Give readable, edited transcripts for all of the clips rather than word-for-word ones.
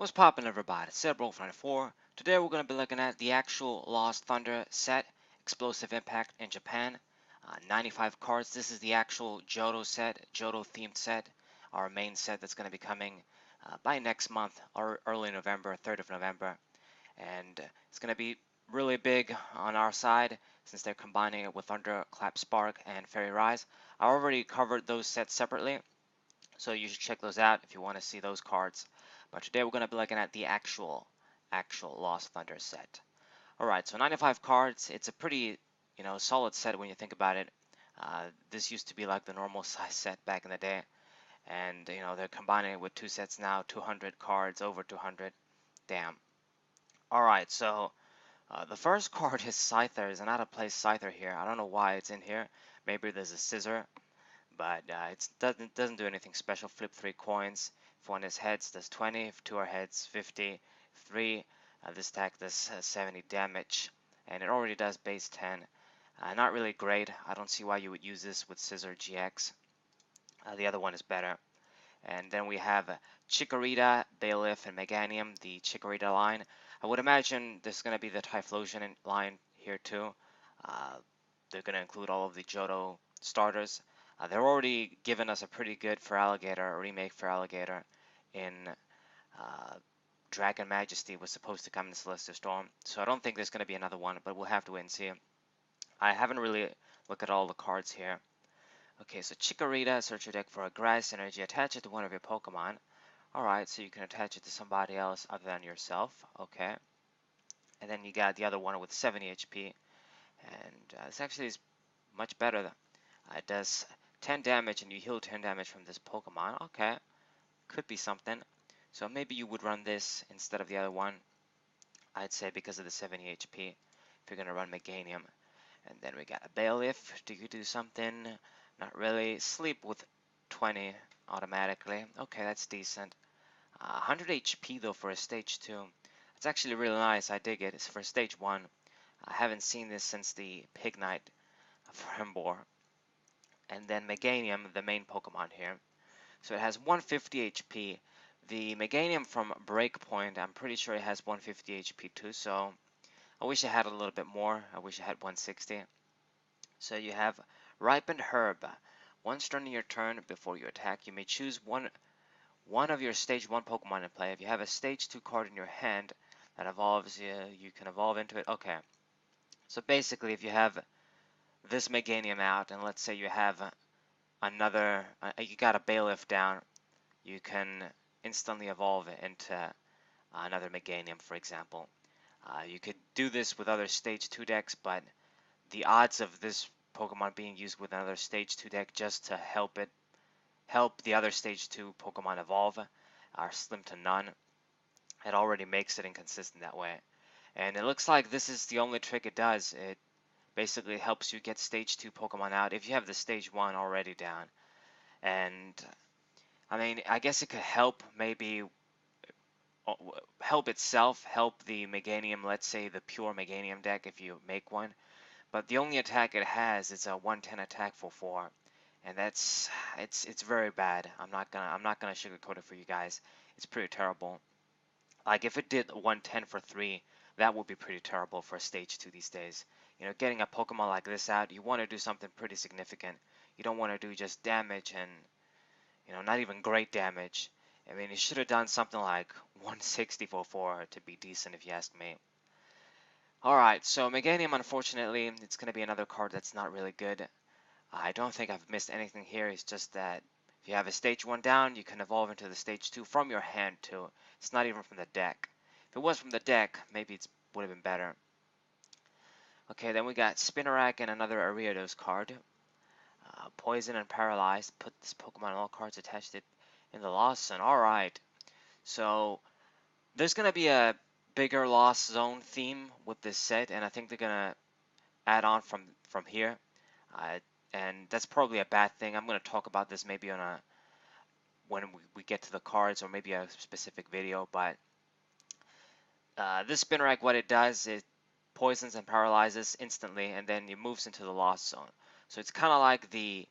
What's poppin', everybody? It's Bro94. Today we're going to be looking at the actual Lost Thunder set, Explosive Impact in Japan. 95 cards. This is the actual Johto set, Johto themed set, our main set that's going to be coming by next month, or early November, 3rd of November. And it's going to be really big on our side since they're combining it with Thunder, Clap Spark, and Fairy Rise. I already covered those sets separately, so you should check those out if you want to see those cards. But today we're going to be looking at the actual Lost Thunder set. Alright, so 95 cards. It's a pretty, solid set when you think about it. This used to be like the normal size set back in the day. And, they're combining it with two sets now, 200 cards, over 200. Damn. Alright, so the first card is Scyther. There's an out-of-place Scyther here. I don't know why it's in here. Maybe there's a Scissor, but it doesn't do anything special. Flip 3 coins. If one is heads, does 20. If two are heads, 50. 3, this attack does 70 damage, and it already does base 10. Not really great. I don't see why you would use this with Scissor GX. The other one is better. And then we have Chikorita, Bailiff, and Meganium, the Chikorita line. I would imagine there's going to be the Typhlosion line here too. They're going to include all of the Johto starters. They're already given us a pretty good Feraligatr, a remake Feraligatr in Dragon Majesty was supposed to come in Celestial Storm. So I don't think there's going to be another one, but we'll have to wait and see. I haven't really looked at all the cards here. Okay, so Chikorita, search your deck for a grass energy, attach it to one of your Pokemon. Alright, so you can attach it to somebody else other than yourself. Okay. And then you got the other one with 70 HP. And this actually is much better. It does 10 damage and you heal 10 damage from this Pokemon. Okay. Could be something. So maybe you would run this instead of the other one. I'd say because of the 70 HP. If you're going to run Meganium. And then we got a Bailiff. Do you do something? Not really. Sleep with 20 automatically. Okay, that's decent. 100 HP though for a stage 2. It's actually really nice. I dig it. It's for stage 1. I haven't seen this since the Pig Knight for Embor. And then Meganium, the main Pokemon here. So it has 150 HP. The Meganium from Breakpoint, I'm pretty sure it has 150 HP too, so I wish I had a little bit more. I wish I had 160. So you have Ripened Herb. Once during your turn before you attack, you may choose one of your stage 1 Pokemon in play. If you have a stage 2 card in your hand that evolves, you can evolve into it. Okay. So basically, if you have this Meganium out, and let's say you have another, you got a Bailiff down, you can instantly evolve it into another Meganium, for example. You could do this with other stage 2 decks, but the odds of this Pokemon being used with another stage 2 deck just to help the other stage 2 Pokemon evolve are slim to none. It already makes it inconsistent that way. And it looks like this is the only trick it does. It basically helps you get stage 2 Pokemon out if you have the stage 1 already down. And I mean, I guess it could help maybe help itself, help the Meganium, let's say the pure Meganium deck if you make one. But the only attack it has is a 110 attack for 4. And it's very bad. I'm not gonna sugarcoat it for you guys. It's pretty terrible. Like if it did 110 for 3, that would be pretty terrible for a stage 2 these days. Getting a Pokemon like this out, you want to do something pretty significant. You don't want to do just damage and not even great damage. I mean, it should have done something like 160 for 4 to be decent if you ask me. Alright, so Meganium, unfortunately, it's going to be another card that's not really good. I don't think I've missed anything here. It's just that if you have a stage 1 down, you can evolve into the stage 2 from your hand too. It's not even from the deck. If it was from the deck, maybe it would have been better. Okay, then we got Spinarak and another Ariados card. Poison and Paralyzed. Put this Pokemon on all cards attached it in the Lost Zone. Alright. So there's going to be a bigger Lost Zone theme with this set, and I think they're going to add on from here. And that's probably a bad thing. I'm going to talk about this maybe on when we get to the cards, or maybe a specific video. But this Spinarak, what it does, it poisons and paralyzes instantly, and then it moves into the Lost Zone. So it's kind of like the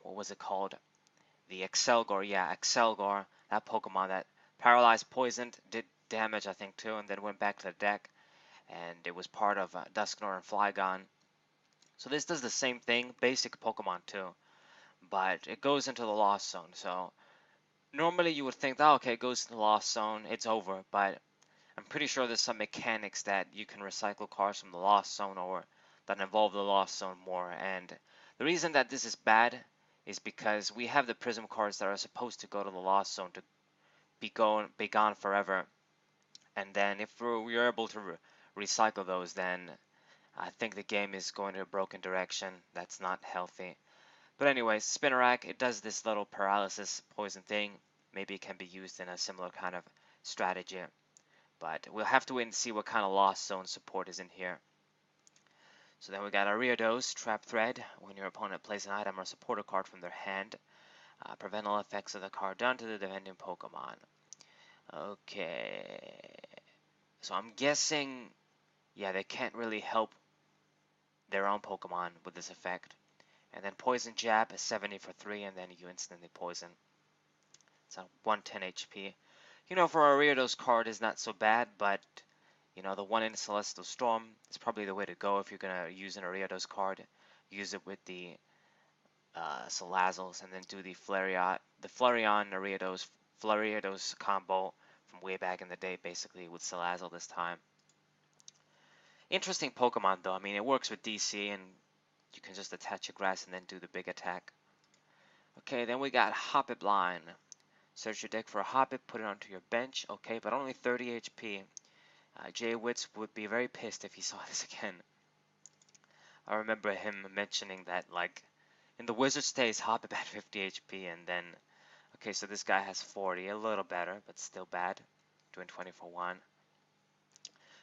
what was it called? the Excelgor, yeah, Excelgor, that Pokemon that paralyzed, poisoned, did damage I think too, and then went back to the deck, and it was part of Dusknoir and Flygon. So this does the same thing, basic Pokemon too, but it goes into the Lost Zone. So normally you would think, oh, okay, it goes to the Lost Zone, it's over, but I'm pretty sure there's some mechanics that you can recycle cards from the Lost Zone or that involve the Lost Zone more. And the reason that this is bad is because we have the Prism cards that are supposed to go to the Lost Zone to be gone forever. And then if we're able to recycle those, then I think the game is going in a broken direction. That's not healthy. But anyways, Spinarak, it does this little paralysis poison thing. Maybe it can be used in a similar kind of strategy. But we'll have to wait and see what kind of Lost Zone support is in here. So then we got Ariados, Trap Thread. When your opponent plays an item or supporter card from their hand, prevent all effects of the card done to the defending Pokemon. Okay. So I'm guessing, yeah, they can't really help their own Pokemon with this effect. And then Poison Jab is 70 for 3, and then you instantly poison. It's a 110 HP. You know, for a Ariados card is not so bad, but you know, the one in Celestial Storm is probably the way to go if you're gonna use an Ariados card. Use it with the Salazzles, and then do the Flareon Ariados combo from way back in the day, basically with Salazzle this time. Interesting Pokemon though. I mean, it works with DC, and you can just attach your grass and then do the big attack. Okay, then we got Hoppip line. Search your deck for a Hoppip, put it onto your bench. Okay, but only 30 HP. Jay Witz would be very pissed if he saw this again. I remember him mentioning that, like, in the Wizard's days, Hoppip had 50 HP, and then, okay, so this guy has 40, a little better, but still bad, doing 20 for 1.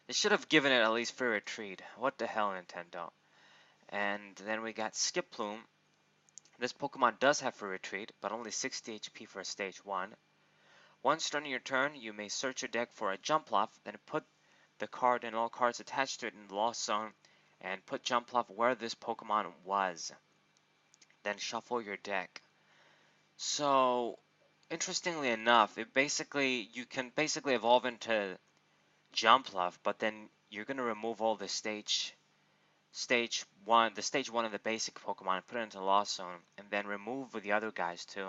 They should have given it at least free retreat. What the hell, Nintendo? And then we got Skiploom. This Pokemon does have free retreat, but only 60 HP for stage 1. Once during your turn, you may search your deck for a Jumpluff, then put the card and all cards attached to it in the Lost Zone, and put Jumpluff where this Pokemon was. Then shuffle your deck. So, interestingly enough, you can basically evolve into Jumpluff, but then you're gonna remove all the stage one of the basic Pokemon, and put it into Lost Zone, and then remove the other guys too.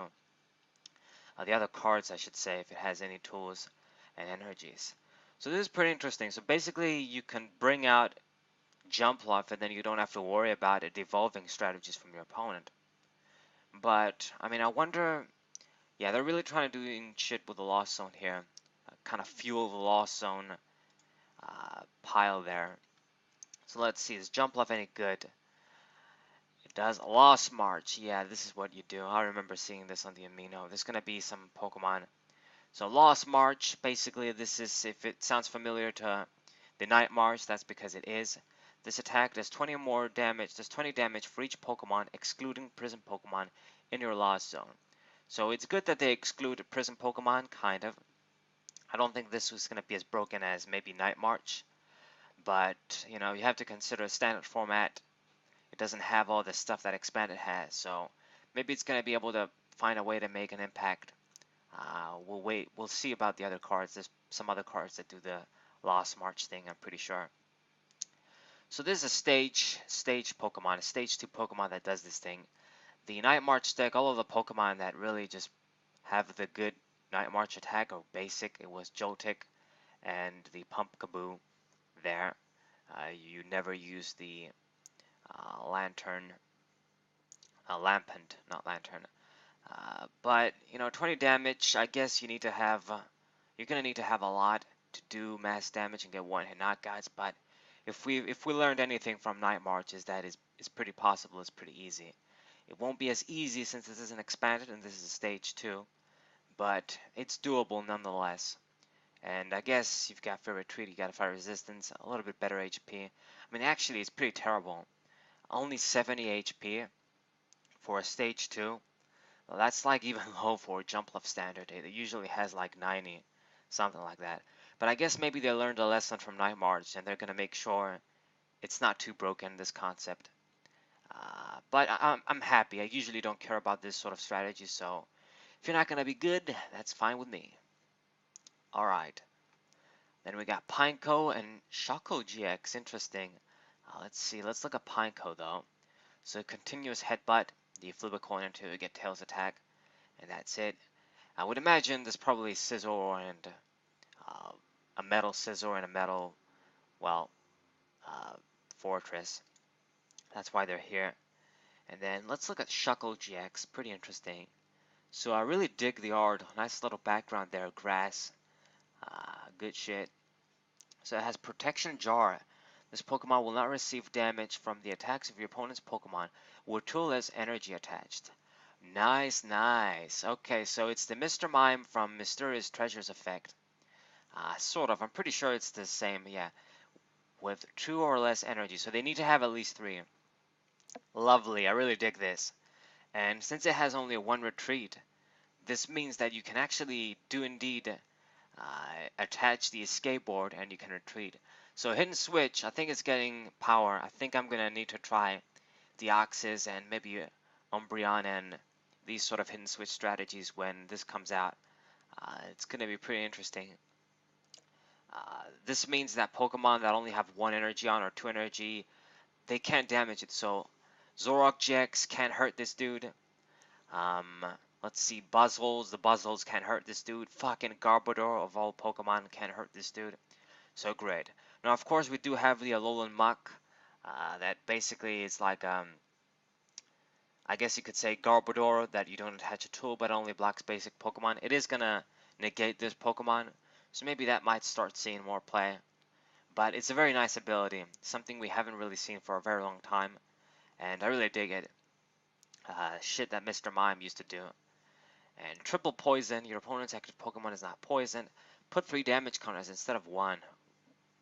The other cards, I should say, if it has any tools and energies. So this is pretty interesting. So basically, you can bring out Jumpluff, and then you don't have to worry about it evolving strategies from your opponent. But I mean, I wonder. Yeah, they're really trying to do shit with the Lost Zone here. Kind of fuel the Lost Zone pile there. So let's see, is Jumpluff any good? It does. Lost March. Yeah, this is what you do. I remember seeing this on the Amino. There's going to be some Pokemon. So Lost March, basically this is, if it sounds familiar to the Night March, that's because it is. This attack does 20 more damage, does 20 damage for each Pokemon, excluding Prison Pokemon in your Lost Zone. So it's good that they exclude Prison Pokemon, kind of. I don't think this was going to be as broken as maybe Night March. But, you know, you have to consider standard format. It doesn't have all the stuff that Expanded has. So maybe it's going to be able to find a way to make an impact. We'll wait. We'll see about the other cards. There's some other cards that do the Lost March thing, I'm pretty sure. So this is a stage Pokemon, a stage 2 Pokemon that does this thing. The Night March deck, all of the Pokemon that really just have the good Night March attack are basic. It was Joltik and the Pumpkaboo there. You never use the Lampent, not Lantern. But you know, 20 damage. I guess you need to have. You're gonna need to have a lot to do mass damage and get one-hit knockouts. But if we learned anything from Night March, is that it's pretty possible. It's pretty easy. It won't be as easy since this isn't expanded and this is a stage 2, but it's doable nonetheless. And I guess you've got Fire Retreat, you got Fire Resistance, a little bit better HP. I mean, actually, it's pretty terrible. Only 70 HP for a stage 2. Well, that's like even low for Jumpluff standard. It usually has like 90, something like that. But I guess maybe they learned a lesson from Night March, and they're gonna make sure it's not too broken, this concept. But I'm happy. I usually don't care about this sort of strategy, so If you're not gonna be good, that's fine with me. Alright. Then we got Pineco and Shako GX. Interesting. Let's see. Let's look at Pineco though. So continuous headbutt. You flip a coin until you get tails attack, and that's it. I would imagine there's probably scissor and uh, a metal scissor and a metal, well, uh, fortress. That's why they're here. And then let's look at Shuckle GX. Pretty interesting. So I really dig the art. Nice little background there. Grass. Good shit. So it has Protection Jar. This Pokemon will not receive damage from the attacks of your opponent's Pokemon with two less energy attached. Nice, nice. Okay, so it's the Mr. Mime from Mysterious Treasures effect. Sort of. I'm pretty sure it's the same, yeah. With two or less energy. So they need to have at least three. Lovely. I really dig this. And since it has only one retreat, this means that you can actually do indeed attach the escape board and you can retreat. So hidden switch, I think it's getting power. I think I'm gonna need to try Deoxys and maybe Umbreon and these sort of hidden switch strategies when this comes out. It's gonna be pretty interesting. This means that Pokemon that only have one energy on or two energy, they can't damage it. So Zoroark GX can't hurt this dude. Um, let's see, Buzzwoles. The Buzzwoles can't hurt this dude. Fucking Garbodor of all Pokemon can't hurt this dude. So great. Now, of course, we do have the Alolan Muck. That basically is like, I guess you could say Garbodor, that you don't attach a tool, but only blocks basic Pokemon. It is gonna negate this Pokemon, so maybe that might start seeing more play. But it's a very nice ability, something we haven't really seen for a very long time, and I really dig it. Shit that Mr. Mime used to do. And triple poison, your opponent's active Pokemon is not poisoned. Put 3 damage counters instead of 1.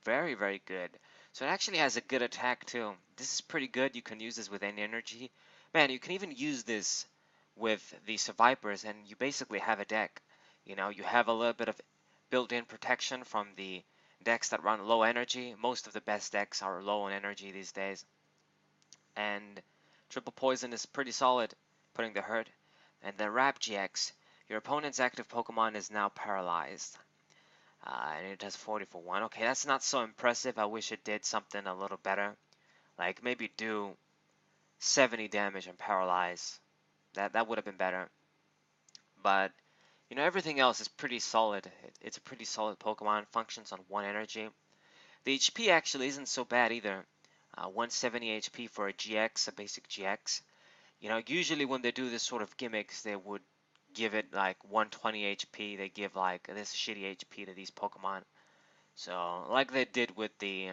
Very, very good. So it actually has a good attack too. This is pretty good. You can use this with any energy. Man, you can even use this with the Survivors and you basically have a deck. You know, you have a little bit of built-in protection from the decks that run low energy. Most of the best decks are low on energy these days. And triple poison is pretty solid, putting the hurt. And then Rap GX, your opponent's active Pokemon is now paralyzed. And it does 40 for 1. Okay, that's not so impressive. I wish it did something a little better. Like maybe do 70 damage and paralyze. That would have been better. But, you know, everything else is pretty solid. It's a pretty solid Pokemon. Functions on 1 energy. The HP actually isn't so bad either. 170 HP for a GX, a basic GX. You know, usually when they do this sort of gimmicks, they would give it like 120 HP. They give like this shitty HP to these Pokemon. So, like they did with the,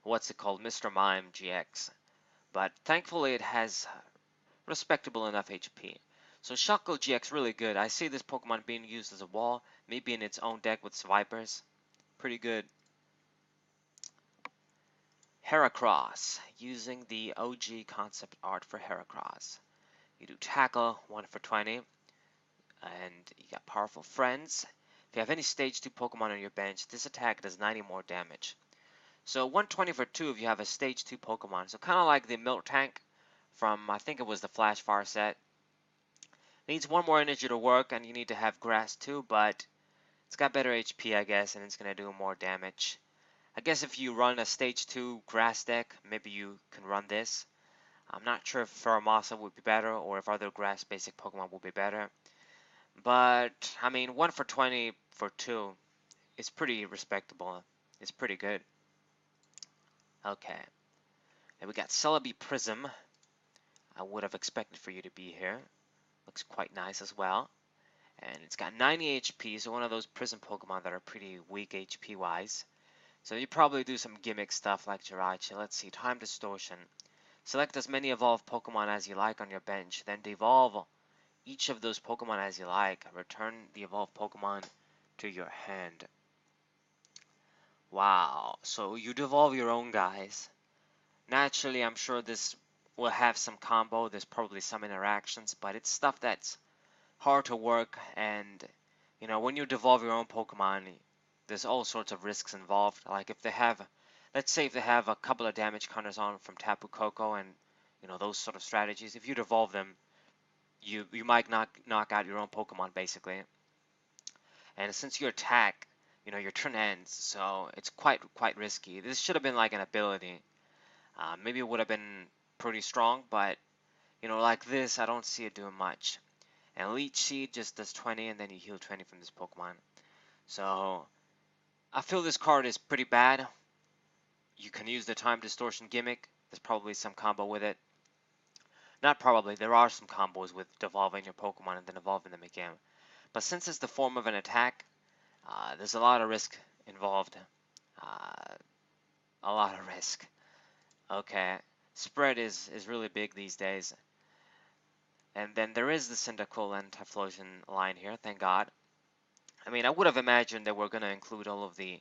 what's it called, Mr. Mime GX. But thankfully it has respectable enough HP. So Shuckle GX really good. I see this Pokemon being used as a wall, maybe in its own deck with Vipers. Pretty good. Heracross, using the OG concept art for Heracross. You do tackle, 1 for 20, and you got powerful friends. If you have any stage 2 Pokemon on your bench, this attack does 90 more damage. So 120 for 2 if you have a stage 2 Pokemon. So kind of like the Milk Tank from, I think it was the Flash Fire set. Needs 1 more energy to work, and you need to have Grass too, but it's got better HP, I guess, and it's going to do more damage. I guess if you run a stage 2 Grass deck, maybe you can run this. I'm not sure if Pheromosa would be better or if other grass basic Pokemon would be better. But, I mean, 1 for 20 for 2 is pretty respectable. It's pretty good. Okay. And we got Celebi Prism. I would have expected for you to be here. Looks quite nice as well. And it's got 90 HP, so one of those Prism Pokemon that are pretty weak HP wise. So you probably do some gimmick stuff like Jirachi. Let's see, Time Distortion. Select as many evolved Pokemon as you like on your bench, then devolve each of those Pokemon as you like. Return the evolved Pokemon to your hand. Wow, so you devolve your own guys. Naturally, I'm sure this will have some combo. There's probably some interactions, but it's stuff that's hard to work. And, you know, when you devolve your own Pokemon, there's all sorts of risks involved. Like if they have, let's say if they have a couple of damage counters on from Tapu Koko and, you know, those sort of strategies, if you devolve them, you might knock out your own Pokemon basically. And since you attack, your turn ends, so it's quite risky. This should have been like an ability. Maybe it would have been pretty strong, but like this, I don't see it doing much. And Leech Seed just does 20, and then you heal 20 from this Pokemon. So I feel this card is pretty bad. You can use the Time Distortion gimmick. There's probably some combo with it. Not probably, there are some combos with devolving your Pokemon and then evolving them again. But since it's the form of an attack, there's a lot of risk involved. Uh, a lot of risk. Okay, spread is really big these days. And then there is the Cyndaquil and Typhlosion line here, thank God. I mean, I would have imagined that we're going to include all of the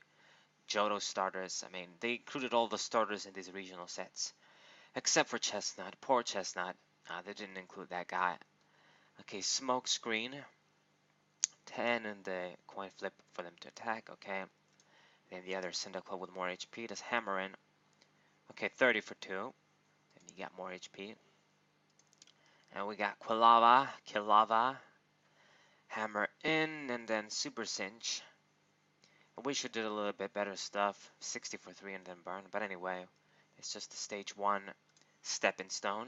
Johto starters. I mean, they included all the starters in these regional sets. Except for Chestnut. Poor Chestnut. They didn't include that guy. Okay, Smoke Screen. 10 and the coin flip for them to attack. Okay. Then the other Cyndaquil with more HP does Hammer in. Okay, 30 for 2. Then you got more HP. And we got Quilava, Hammer in, and then Super Cinch. I wish it did a little bit better stuff. 60 for 3 and then burn. But anyway, it's just a stage 1 stepping stone.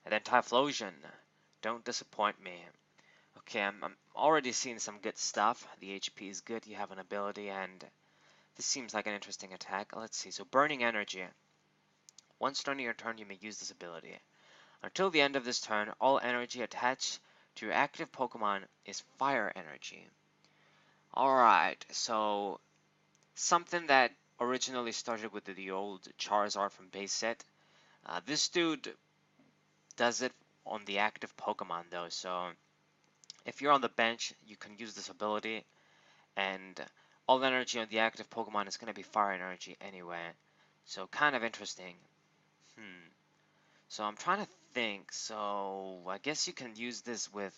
And then Typhlosion. Don't disappoint me. Okay, I'm already seeing some good stuff. The HP is good, you have an ability, and this seems like an interesting attack. Let's see, so Burning Energy. Once during your turn, you may use this ability. Until the end of this turn, all energy attached to your active Pokemon is fire energy. Alright, so something that originally started with the old Charizard from base set. This dude does it on the active Pokemon though, so if you're on the bench, you can use this ability, and all energy on the active Pokemon is going to be fire energy anyway. So kind of interesting. So I'm trying to think. So I guess you can use this with,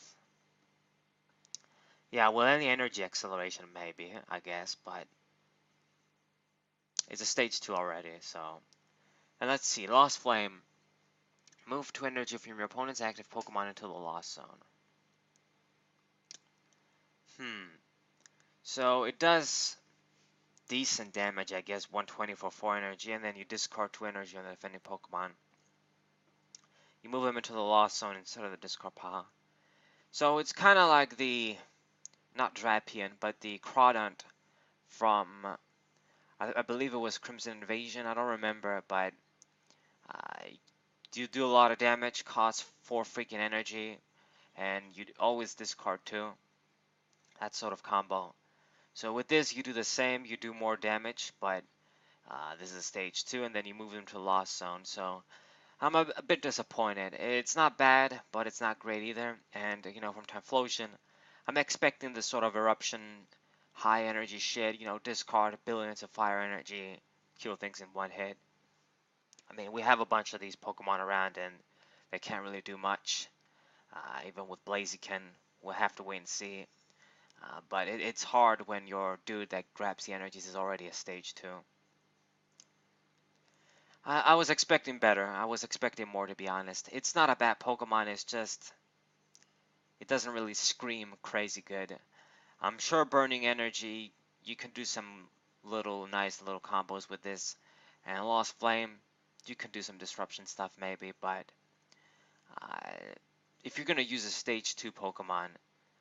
yeah, well, any energy acceleration maybe, I guess, but it's a stage 2 already, so. And let's see, Lost Flame. Move 2 energy from your opponent's active Pokemon into the Lost Zone. So it does decent damage, I guess, 120 for 4 energy, and then you discard 2 energy on the defending Pokemon. You move him into the Lost Zone instead of the discard pile. So it's kind of like the, not Drapion, but the Crawdont from, I believe it was Crimson Invasion, I don't remember, but you do a lot of damage, costs 4 freaking energy, and you always discard 2. That sort of combo. So with this, you do the same, you do more damage, but this is stage 2, and then you move them to Lost Zone. So I'm a bit disappointed. It's not bad, but it's not great either. And from Typhlosion, I'm expecting this sort of eruption, high energy shit. Discard billions of fire energy, kill things in one hit. I mean, we have a bunch of these Pokemon around, and they can't really do much. Even with Blaziken, we'll have to wait and see. But it's hard when your dude that grabs the energies is already a stage 2. I was expecting better. I was expecting more, to be honest. It's not a bad Pokemon, it's just, it doesn't really scream crazy good. I'm sure Burning Energy, you can do some nice little combos with this. And Lost Flame, you can do some disruption stuff maybe, but if you're going to use a stage 2 Pokemon,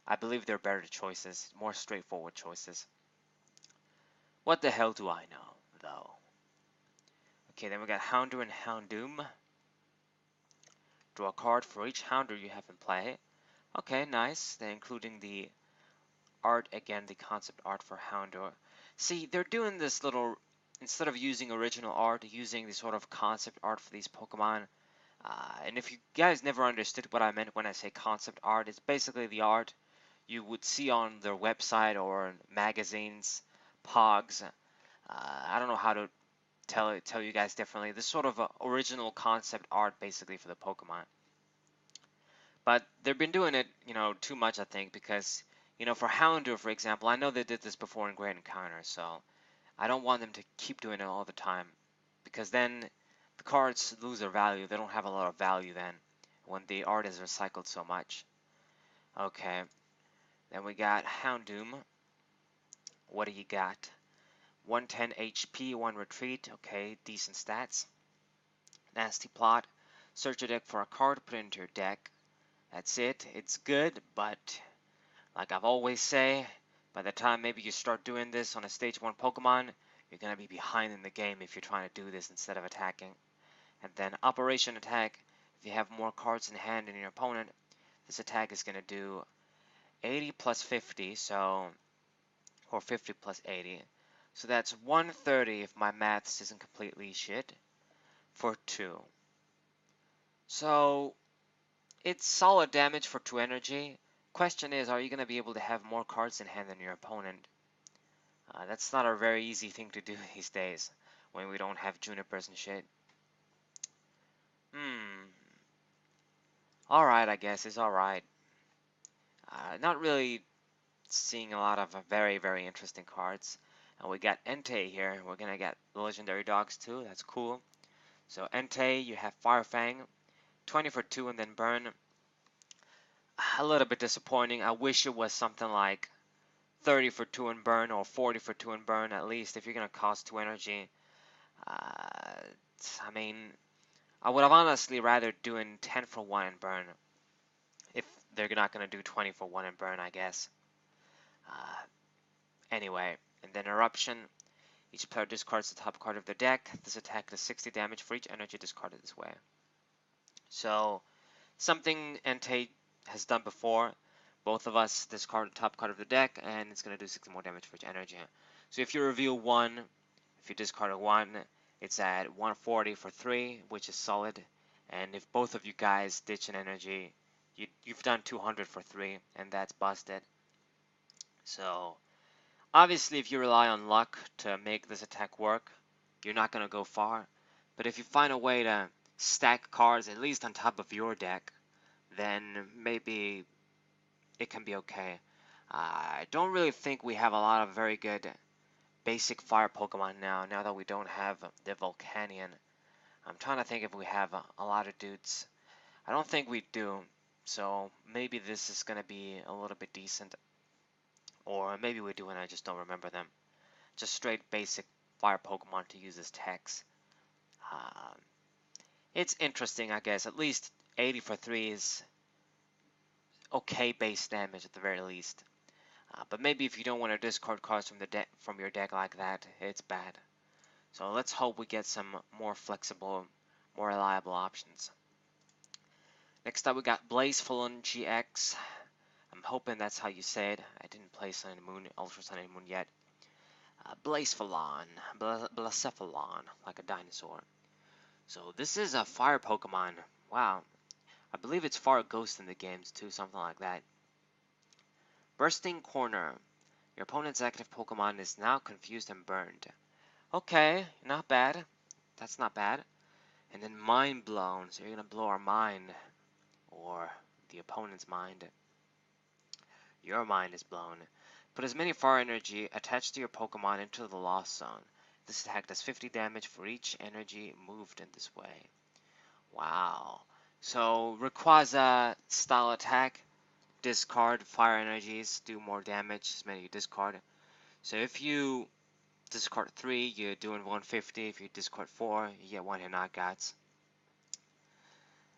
I believe there are better choices, more straightforward choices. What the hell do I know, though? Okay, then we got Houndour and Houndoom. Draw a card for each Houndour you have in play. Okay, nice. They're including the art again, the concept art for Houndour. See, they're doing this little, instead of using original art, using the sort of concept art for these Pokemon. And if you guys never understood what I meant when I say concept art, it's basically the art you would see on their website or magazines, Pogs. I don't know how to tell you guys differently. This sort of original concept art basically for the Pokemon. But they've been doing it, too much, I think, because, for Houndour, for example, I know they did this before in Great Encounter, so I don't want them to keep doing it all the time, because then the cards lose their value. They don't have a lot of value then. when the art is recycled so much. Okay, then we got Houndoom. What do you got? 110 HP, 1 retreat. Okay, decent stats. Nasty plot. Search your deck for a card, put it into your deck. That's it. It's good, but like I've always say, by the time maybe you start doing this on a stage 1 Pokemon, you're gonna be behind in the game if you're trying to do this instead of attacking. And then Operation Attack, if you have more cards in hand than your opponent, this attack is gonna do 80 plus 50, so, or 50 plus 80. So that's 130 if my maths isn't completely shit, for 2. So it's solid damage for 2 energy. Question is, are you going to be able to have more cards in hand than your opponent? That's not a very easy thing to do these days when we don't have Junipers and shit. Alright, I guess it's alright. Not really seeing a lot of very, very interesting cards. We got Entei here. We're going to get the Legendary Dogs too. That's cool. So Entei, you have Firefang. 20 for 2 and then burn. A little bit disappointing. I wish it was something like 30 for 2 and burn, or 40 for 2 and burn at least, if you're going to cost 2 energy. I mean, I would have honestly rather doing 10 for 1 and burn, if they're not going to do 20 for 1 and burn, I guess. Anyway, and then Eruption. Each player discards the top card of their deck. This attack does 60 damage for each energy discarded this way. So, something Entei has done before. Both of us discard the top card of the deck, and it's going to do 60 more damage for each energy. So if you reveal 1, if you discard a 1, it's at 140 for 3, which is solid. And if both of you guys ditch an energy, you've done 200 for 3, and that's busted. So obviously if you rely on luck to make this attack work, you're not going to go far. But if you find a way to stack cards at least on top of your deck, then maybe it can be okay. I don't really think we have a lot of very good basic fire Pokemon now that we don't have the Volcanion. I'm trying to think if we have a lot of dudes. I don't think we do, so maybe this is going to be a little bit decent. Or maybe we do and I just don't remember them. Just straight basic fire Pokemon to use as techs. It's interesting, I guess. At least 80 for 3 is okay base damage at the very least. But maybe if you don't want to discard cards from your deck like that, it's bad. So let's hope we get some more flexible, more reliable options. Next up we got Blazefulon GX. I'm hoping that's how you say it. I didn't play Sun and Moon, Ultra Sun and Moon yet. Blazefulon, Blacephalon, like a dinosaur. So this is a fire Pokemon. Wow. I believe it's Fire Ghost in the games too, something like that. Bursting Corner. Your opponent's active Pokemon is now confused and burned. Okay, not bad. That's not bad. And then Mind Blown. So you're going to blow our mind. Or the opponent's mind. Your mind is blown. Put as many fire energy attached to your Pokemon into the Lost Zone. This attack does 50 damage for each energy moved in this way. Wow. So Rayquaza style attack. Discard fire energies, do more damage as many you discard. So if you discard 3, you're doing 150. If you discard 4, you get 1 hit knockouts.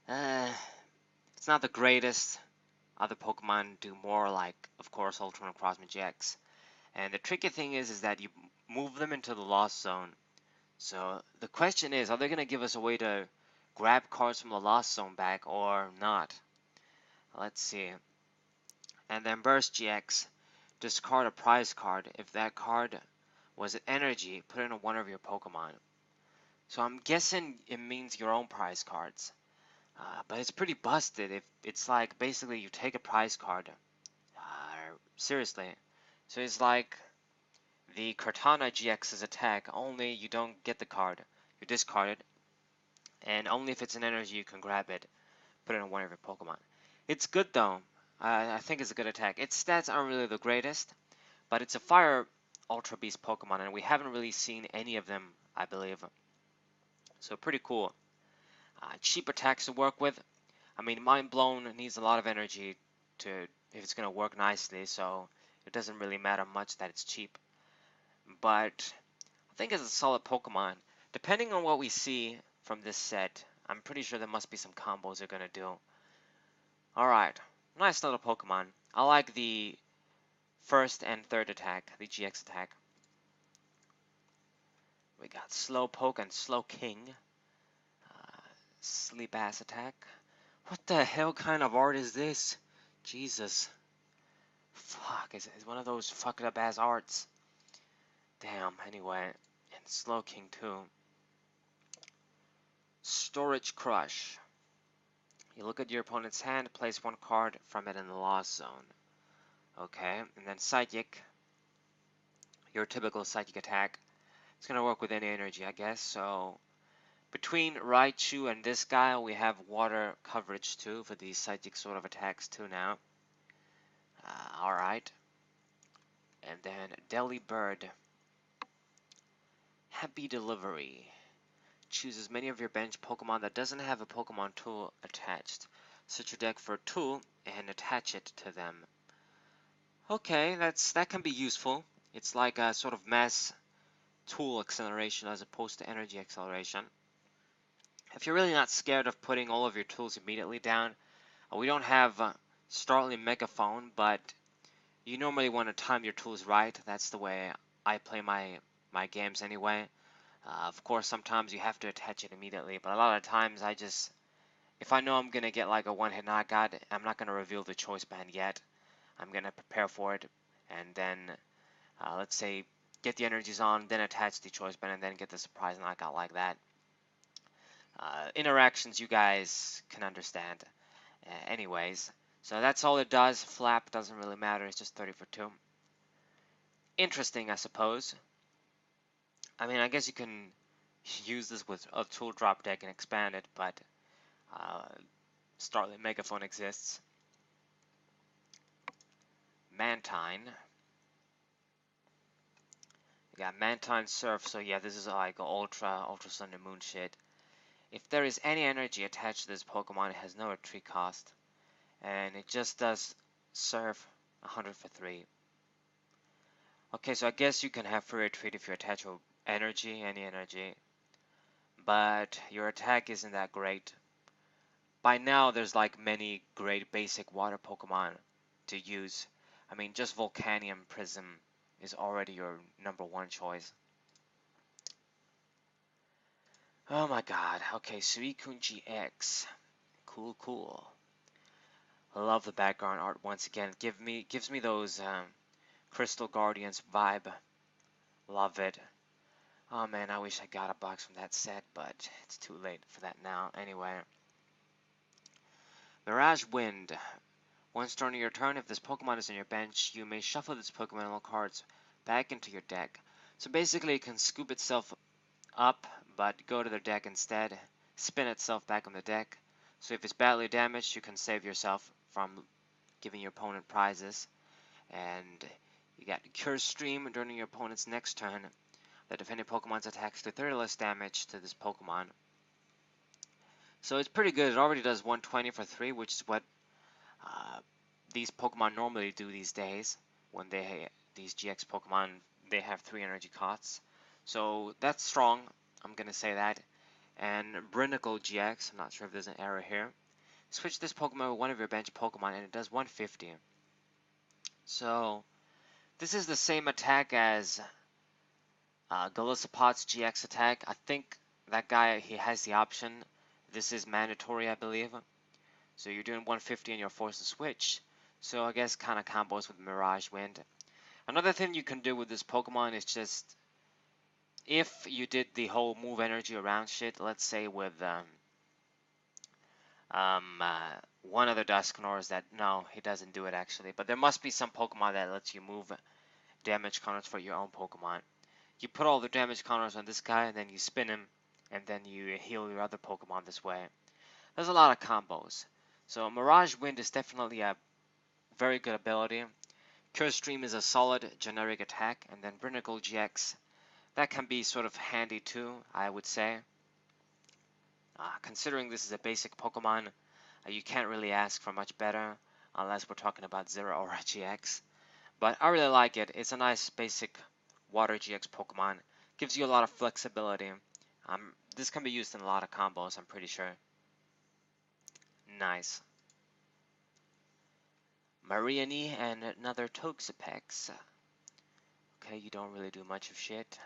It's not the greatest. Other Pokemon do more, like, of course, Ultra and Cosmic GX. And the tricky thing is that you move them into the Lost Zone. So the question is, are they going to give us a way to grab cards from the Lost Zone back or not? Let's see. And then Burst GX, discard a prize card. If that card was an energy, put it in one of your Pokemon. So I'm guessing it means your own prize cards. But it's pretty busted if it's like basically you take a prize card. Seriously. So it's like the Kartana GX's attack, only you don't get the card. You discard it. And only if it's an energy you can grab it. Put it in one of your Pokemon. It's good though. I think it's a good attack. Its stats aren't really the greatest, but it's a Fire Ultra Beast Pokemon, and we haven't really seen any of them, I believe. So pretty cool. Cheap attacks to work with. I mean, Mind Blown needs a lot of energy to if it's gonna work nicely, so it doesn't really matter much that it's cheap. But I think it's a solid Pokemon. Depending on what we see from this set, I'm pretty sure there must be some combos they're gonna do. Alright, nice little Pokemon. I like the first and third attack, the GX attack. We got Slowpoke and Slowking. Sleep Ass attack. What the hell kind of art is this? Jesus. Fuck, it's one of those fucked up ass arts. Damn, anyway. And Slowking too. Storage Crush. You look at your opponent's hand, place one card from it in the lost zone. Okay, and then Psychic. Your typical Psychic attack. It's gonna work with any energy, I guess, so between Raichu and this guy, we have water coverage too for these psychic sort of attacks too now. Alright. And then Delibird. Happy Delivery. Choose as many of your bench Pokemon that doesn't have a Pokemon tool attached. Search your deck for a tool and attach it to them. Okay, that can be useful. It's like a sort of mass tool acceleration as opposed to energy acceleration. If you're really not scared of putting all of your tools immediately down, we don't have Starling Megaphone, but you normally want to time your tools right. That's the way I play my games anyway. Of course, sometimes you have to attach it immediately, but a lot of times if I know I'm going to get like a one-hit knockout, I'm not going to reveal the choice band yet. I'm going to prepare for it, and then, let's say, get the energies on, then attach the choice band, and then get the surprise knockout like that. Interactions you guys can understand. Anyways, so that's all it does. Flap doesn't really matter. It's just 30 for 2. Interesting, I suppose. I mean, I guess you can use this with a tool drop deck and expand it, but Starling Megaphone exists. Mantine. We got Mantine Surf, so yeah, this is like Ultra Sun and Moon shit. If there is any energy attached to this Pokemon, it has no retreat cost. And it just does Surf 100 for 3. Okay, so I guess you can have free retreat if you attach energy, any energy. But your attack isn't that great. By now, there's like many great basic water Pokemon to use. I mean, just Volcanium Prism is already your #1 choice. Oh my god. Okay, Suicune GX. Cool, cool. I love the background art once again. Gives me those Crystal Guardians vibe. Love it. Oh man, I wish I got a box from that set, but it's too late for that now. Anyway. Mirage Wind. Once during your turn, if this Pokemon is on your bench, you may shuffle this Pokemon cards back into your deck. So basically it can scoop itself up, but go to the deck instead, spin itself back on the deck. So if it's badly damaged, you can save yourself from giving your opponent prizes. And you got Cure Stream during your opponent's next turn, that if any Pokemon's attacks do 30 less damage to this Pokemon. So it's pretty good. It already does 120 for 3, which is what these Pokemon normally do these days. When these GX Pokemon, they have 3 energy costs. So that's strong, I'm gonna say that. And Brinicle GX, I'm not sure if there's an error here. Switch this Pokemon with one of your bench Pokemon and it does 150. So this is the same attack as Golisopod's GX attack. I think that guy, he has the option. This is mandatory, I believe. So you're doing 150 and you're forced to switch. So I guess kind of combos with Mirage Wind. Another thing you can do with this Pokemon is just, if you did the whole move energy around shit, let's say with one of the Dusknoirs that, no, he doesn't do it actually, but there must be some Pokemon that lets you move damage counters for your own Pokemon. You put all the damage counters on this guy and then you spin him and then you heal your other Pokemon this way. There's a lot of combos. So Mirage Wind is definitely a very good ability. Cure Stream is a solid generic attack, and then Brinicle GX, that can be sort of handy too, I would say. Considering this is a basic Pokemon, You can't really ask for much better unless we're talking about Zero or GX. But I really like it. It's a nice basic Water GX Pokemon. Gives you a lot of flexibility. This can be used in a lot of combos, I'm pretty sure. Nice. Mariani and another Toxapex. Okay, you don't really do much of shit.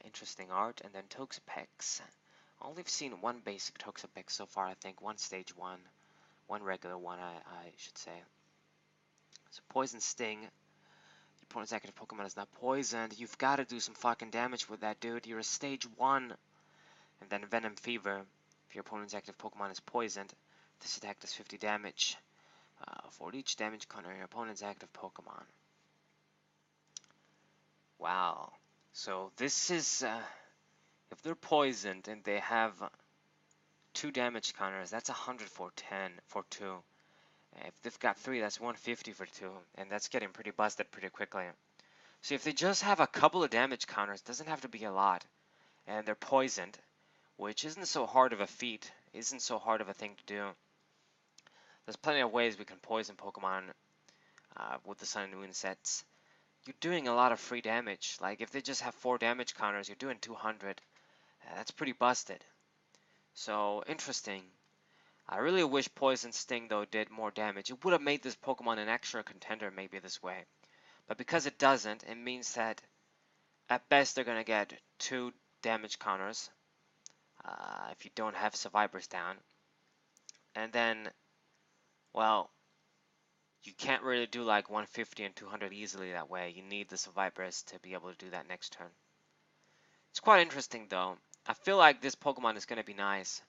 Interesting art. And then Toxapex. Only seen one basic Toxapex so far, I think. One stage 1. One regular one, I should say. So Poison Sting. Your opponent's active Pokemon is now poisoned. You've got to do some fucking damage with that, dude. You're a stage 1. And then Venom Fever. If your opponent's active Pokemon is poisoned, this attack does 50 damage. For each damage counter your opponent's active Pokemon. Wow. So this is, if they're poisoned and they have 2 damage counters, that's 100 for 10, for 2. If they've got 3, that's 150 for 2, and that's getting pretty busted pretty quickly. So if they just have a couple of damage counters, doesn't have to be a lot, and they're poisoned, which isn't so hard of a feat, isn't so hard of a thing to do. There's plenty of ways we can poison Pokemon with the Sun and Moon sets. You're doing a lot of free damage. Like if they just have 4 damage counters, you're doing 200. That's pretty busted. So interesting. I really wish Poison Sting though did more damage. It would have made this Pokemon an extra contender maybe this way. But because it doesn't, it means that at best they're gonna get 2 damage counters if you don't have survivors down. And then, well, you can't really do like 150 and 200 easily that way. You need the survivors to be able to do that next turn. It's quite interesting though. I feel like this Pokemon is gonna be nice.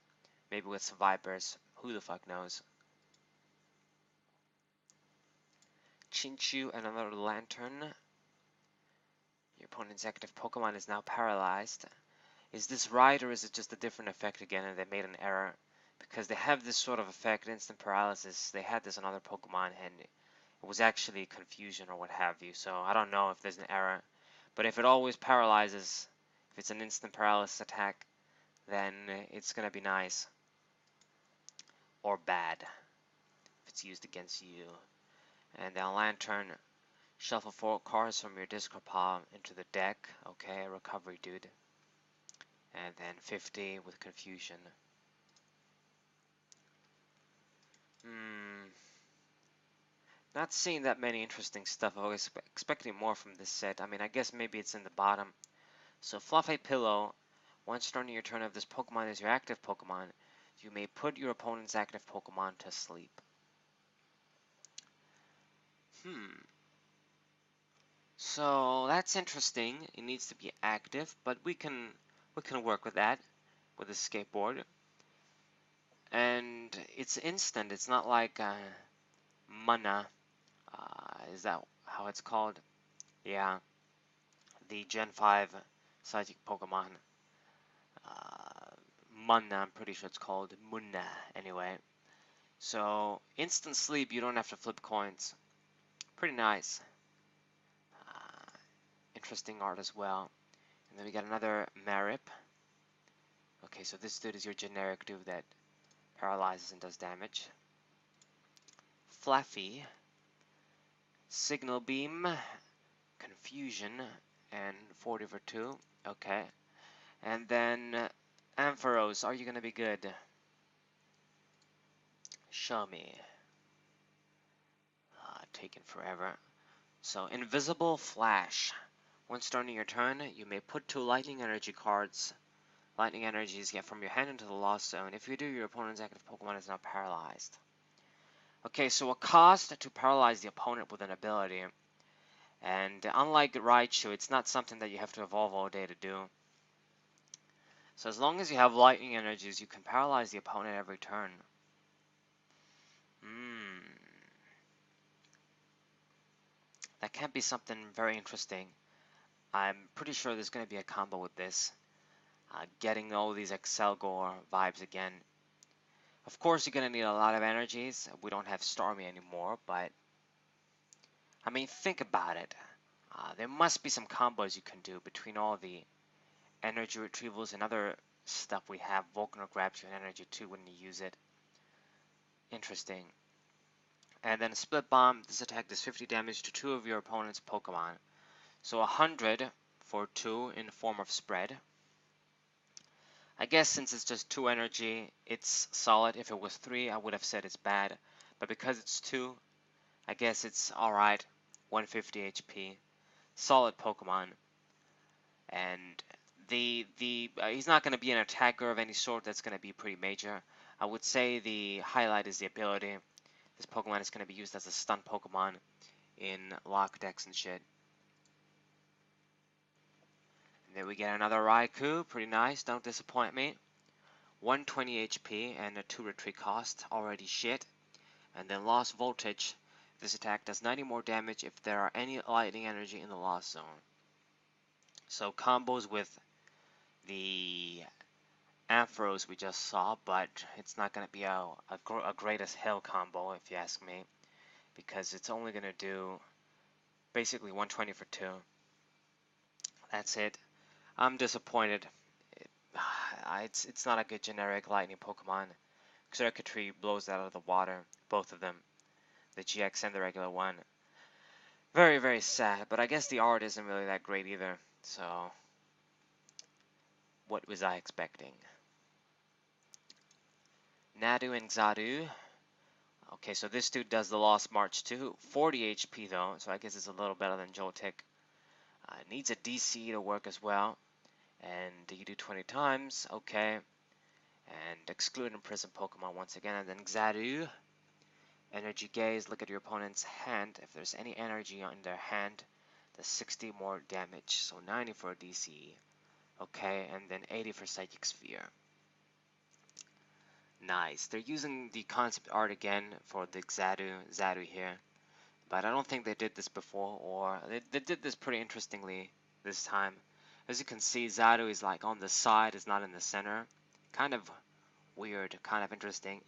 Maybe with survivors. Who the fuck knows? Chinchu and another Lantern. Your opponent's active Pokemon is now paralyzed. Is this right, or is it just a different effect again and they made an error? Because they have this sort of effect, instant paralysis. They had this on other Pokemon and it was actually confusion or what have you. So I don't know if there's an error. But if it always paralyzes, if it's an instant paralysis attack, then it's gonna be nice. Or bad if it's used against you. And then Lantern, shuffle 4 cards from your discard pile into the deck. Okay, recovery, dude. And then 50 with confusion. Not seeing that many interesting stuff. I was expecting more from this set. I mean, I guess maybe it's in the bottom. So Fluffy Pillow. Once during your turn, if this Pokemon is your active Pokemon, you may put your opponent's active Pokemon to sleep. So that's interesting. It needs to be active, but we can work with that with a skateboard. And it's instant. It's not like mana. Is that how it's called? Yeah, the Gen 5 Psychic Pokemon. Mana, I'm pretty sure it's called Munna anyway. So instant sleep, you don't have to flip coins. Pretty nice. Interesting art as well. And then we got another Marip. Okay, so this dude is your generic dude that paralyzes and does damage. Flaffy. Signal Beam. Confusion. And 40 for 2. Okay. And then Ampharos, are you going to be good? Show me. Taking forever. So, Invisible Flash. Once starting your turn, you may put 2 Lightning Energy cards. Lightning Energies get from your hand into the Lost Zone. If you do, your opponent's active Pokemon is now paralyzed. Okay, so a cost to paralyze the opponent with an ability. And unlike Raichu, it's not something that you have to evolve all day to do. So as long as you have Lightning Energies, you can paralyze the opponent every turn. That can be something very interesting. I'm pretty sure there's going to be a combo with this. Getting all these Excelgor vibes again. Of course, you're going to need a lot of energies. We don't have Starmie anymore, but I mean, think about it. There must be some combos you can do between all the energy retrievals and other stuff we have. Volcano grabs you an energy too when you use it. Interesting. And then Split Bomb, this attack does 50 damage to 2 of your opponent's Pokemon. So 100 for 2 in the form of spread. I guess since it's just 2 energy, it's solid. If it was 3, I would have said it's bad. But because it's 2, I guess it's alright. 150 HP. Solid Pokemon. And he's not going to be an attacker of any sort. That's going to be pretty major. I would say the highlight is the ability. This Pokemon is going to be used as a stun Pokemon in lock decks and shit. And then we get another Raikou. Pretty nice. Don't disappoint me. 120 HP and a 2 retreat cost. Already shit. And then Lost Voltage. This attack does 90 more damage if there are any lightning energy in the Lost Zone. So combos with the Ampharos we just saw, but it's not going to be a great as hell combo if you ask me, because it's only going to do basically 120 for 2. That's it. I'm disappointed. It's not a good generic lightning Pokemon. Xurkitree blows that out of the water, both of them, the GX and the regular one. Very, very sad, but I guess the art isn't really that great either, so what was I expecting? Nadu and Xadu. Okay, so this dude does the Lost March too. 40 HP though, so I guess it's a little better than Joltik. Needs a DC to work as well. And you do 20 times, okay. And exclude and prison Pokemon once again. And then Xadu. Energy Gaze, look at your opponent's hand. If there's any energy in their hand, does 60 more damage. So 90 for DC. Okay, and then 80 for Psychic Sphere. Nice. They're using the concept art again for the Xadu here. But I don't think they did this before, or they did this pretty interestingly this time. As you can see, Xadu is like on the side, is not in the center. Kind of weird, kind of interesting.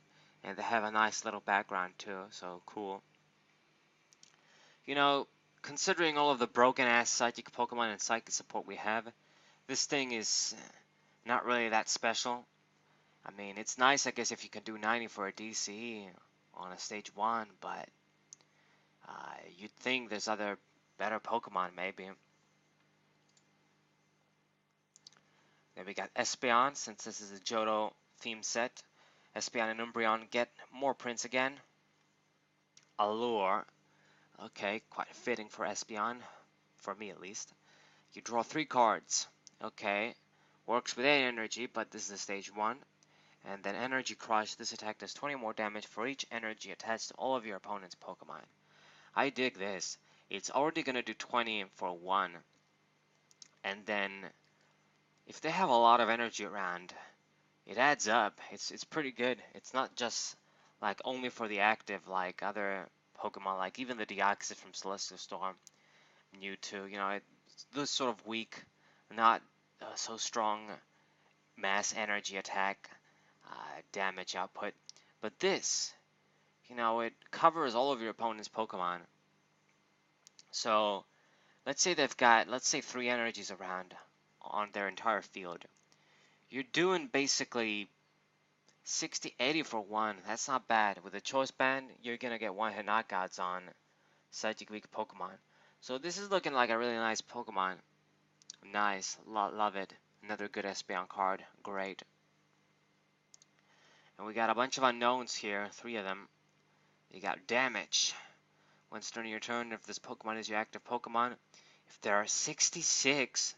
And they have a nice little background too, so cool. You know, considering all of the broken ass Psychic Pokemon and Psychic support we have, this thing is not really that special. I mean, it's nice, I guess, if you can do 90 for a DC on a stage 1, but you'd think there's other better Pokemon, maybe. Then we got Espeon, since this is a Johto theme set. Espeon and Umbreon get more prints again. Allure. Okay, quite fitting for Espeon, for me at least. You draw 3 cards. Okay, works with 8 energy, but this is a stage 1. And then Energy Crush, this attack does 20 more damage for each energy attached to all of your opponent's Pokemon. I dig this. It's already going to do 20 for 1. And then, if they have a lot of energy around, it adds up. It's pretty good. It's not just like only for the active like other Pokemon, like even the Deoxys from Celestial Storm, Mewtwo, you know, those sort of weak, not so strong mass energy attack damage output. But this, you know, it covers all of your opponent's Pokemon. So let's say they've got, let's say 3 energies around on their entire field. You're doing basically 60, 80 for 1. That's not bad. With a Choice Band, you're going to get one-hit knockouts on Psychic weak Pokemon. So this is looking like a really nice Pokemon. Nice. Love it. Another good Espeon card. Great. And we got a bunch of unknowns here. 3 of them. You got Damage. Once during your turn, if this Pokemon is your active Pokemon, if there are 66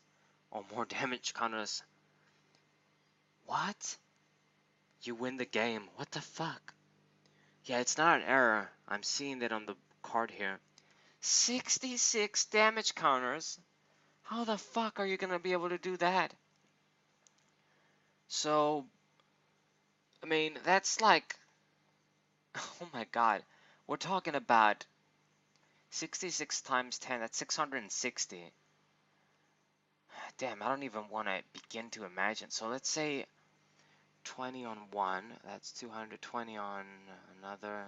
or more damage counters, what? You win the game. What the fuck? Yeah, it's not an error. I'm seeing that on the card here. 66 damage counters? How the fuck are you gonna be able to do that? So, I mean, that's like, oh my god. We're talking about 66 times 10, that's 660. Damn, I don't even want to begin to imagine. So let's say 20 on one, that's 220 on another.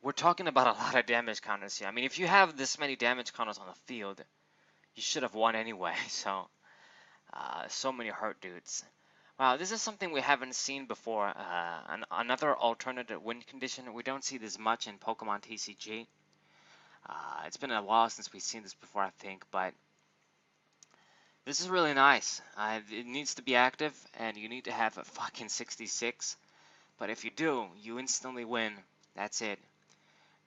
We're talking about a lot of damage counters here. I mean, if you have this many damage counters on the field, you should have won anyway. So So many hurt dudes. Wow, this is something we haven't seen before. Another alternative win condition. We don't see this much in Pokemon TCG. It's been a while since we've seen this before, I think, but this is really nice. It needs to be active, and you need to have a fucking 66. But if you do, you instantly win. That's it.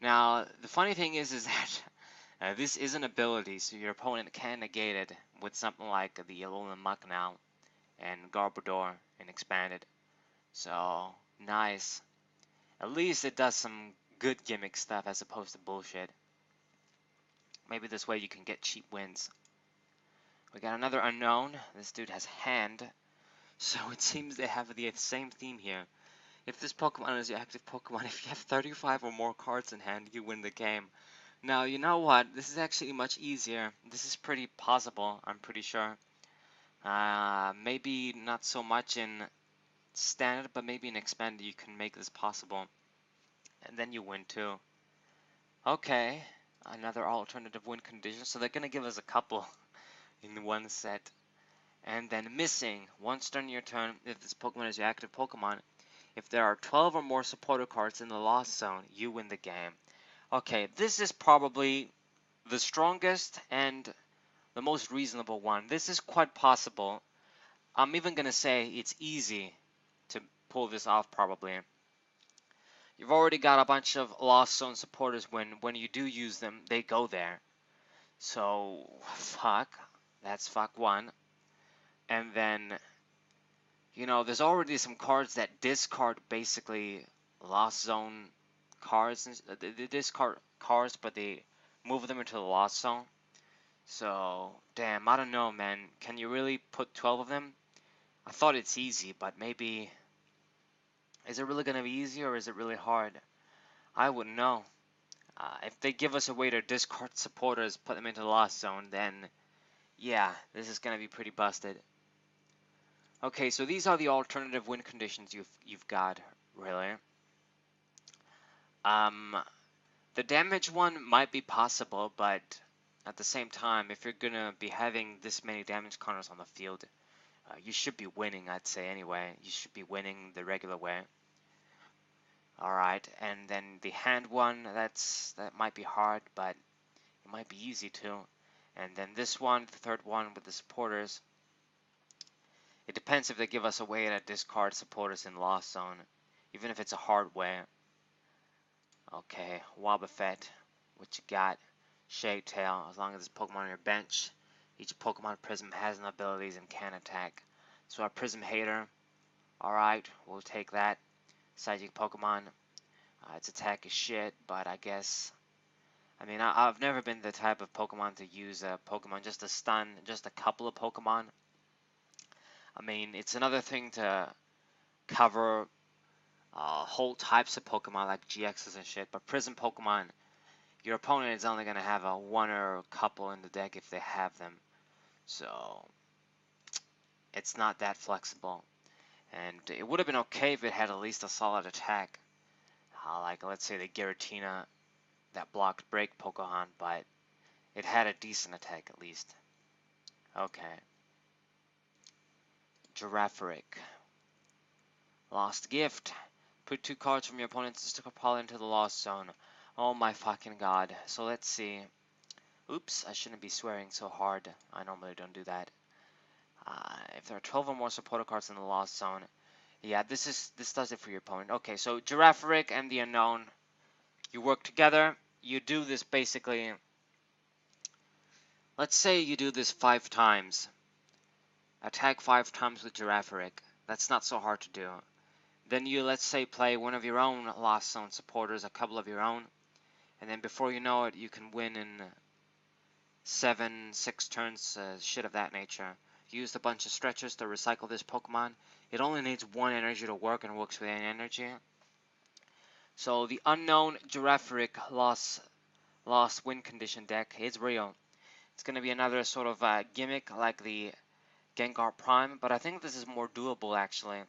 Now, the funny thing is that this is an ability, so your opponent can negate it with something like the Alolan Muck now, and Garbodor, and Expanded. So, nice. At least it does some good gimmick stuff as opposed to bullshit. Maybe this way you can get cheap wins. We got another unknown. This dude has hand. So it seems they have the same theme here. If this Pokemon is your active Pokemon, if you have 35 or more cards in hand, you win the game. Now, you know what? This is actually much easier. This is pretty possible, I'm pretty sure. Maybe not so much in standard, but maybe in expanded you can make this possible. And then you win too. Okay, another alternative win condition. So they're going to give us a couple in one set. And then missing. Once during your turn, if this Pokemon is your active Pokemon, if there are 12 or more supporter cards in the lost zone, you win the game. Okay, this is probably the strongest and the most reasonable one. This is quite possible. I'm even going to say it's easy to pull this off probably. You've already got a bunch of lost zone supporters when you do use them, they go there. So, fuck. That's fuck one. And then, you know, there's already some cards that discard basically lost zone cards. They discard cards, but they move them into the lost zone. So, damn, I don't know, man. Can you really put 12 of them? I thought it's easy, but maybe... Is it really going to be easy or is it really hard? I wouldn't know. If they give us a way to discard supporters, put them into the lost zone, then yeah, this is going to be pretty busted. Okay, so these are the alternative win conditions you've got, really. The damage one might be possible, but at the same time, if you're going to be having this many damage counters on the field, you should be winning, I'd say anyway. You should be winning the regular way. Alright, and then the hand one, that might be hard, but it might be easy too. And then this one, the third one with the supporters, it depends if they give us a way to discard supporters in Lost Zone, even if it's a hard way. Okay, Wobbuffet, what you got? Shade Tail, as long as it's Pokemon on your bench. Each Pokemon Prism has an abilities and can attack. So our Prism Hater, alright, we'll take that. Psychic Pokemon, its attack is shit, but I guess... I mean, I've never been the type of Pokemon to use a Pokemon just to stun just a couple of Pokemon. I mean, it's another thing to cover whole types of Pokemon like GXs and shit, but Prism Pokemon, your opponent is only going to have a one or a couple in the deck if they have them. So, it's not that flexible. And it would have been okay if it had at least a solid attack. Like, let's say the Giratina that blocked Break Pokemon, but it had a decent attack at least. Okay. Girafarig. Lost Gift. Put 2 cards from your opponent's sticker pile into the Lost Zone. Oh my fucking god. So let's see. Oops, I shouldn't be swearing so hard. I normally don't do that. If there are 12 or more supporter cards in the Lost Zone. Yeah, this does it for your opponent. Okay, so Girafarig and the Unknown. You work together. You do this basically. Let's say you do this 5 times. Attack 5 times with Girafarig. That's not so hard to do. Then you, let's say, play one of your own Lost Zone supporters, a couple of your own. And then before you know it, you can win in 6 turns, shit of that nature. Used a bunch of stretchers to recycle this Pokemon. It only needs 1 energy to work and works with any energy. So the Unknown Girafarig lost win condition deck is real. It's going to be another sort of gimmick like the Gengar Prime, but I think this is more doable actually.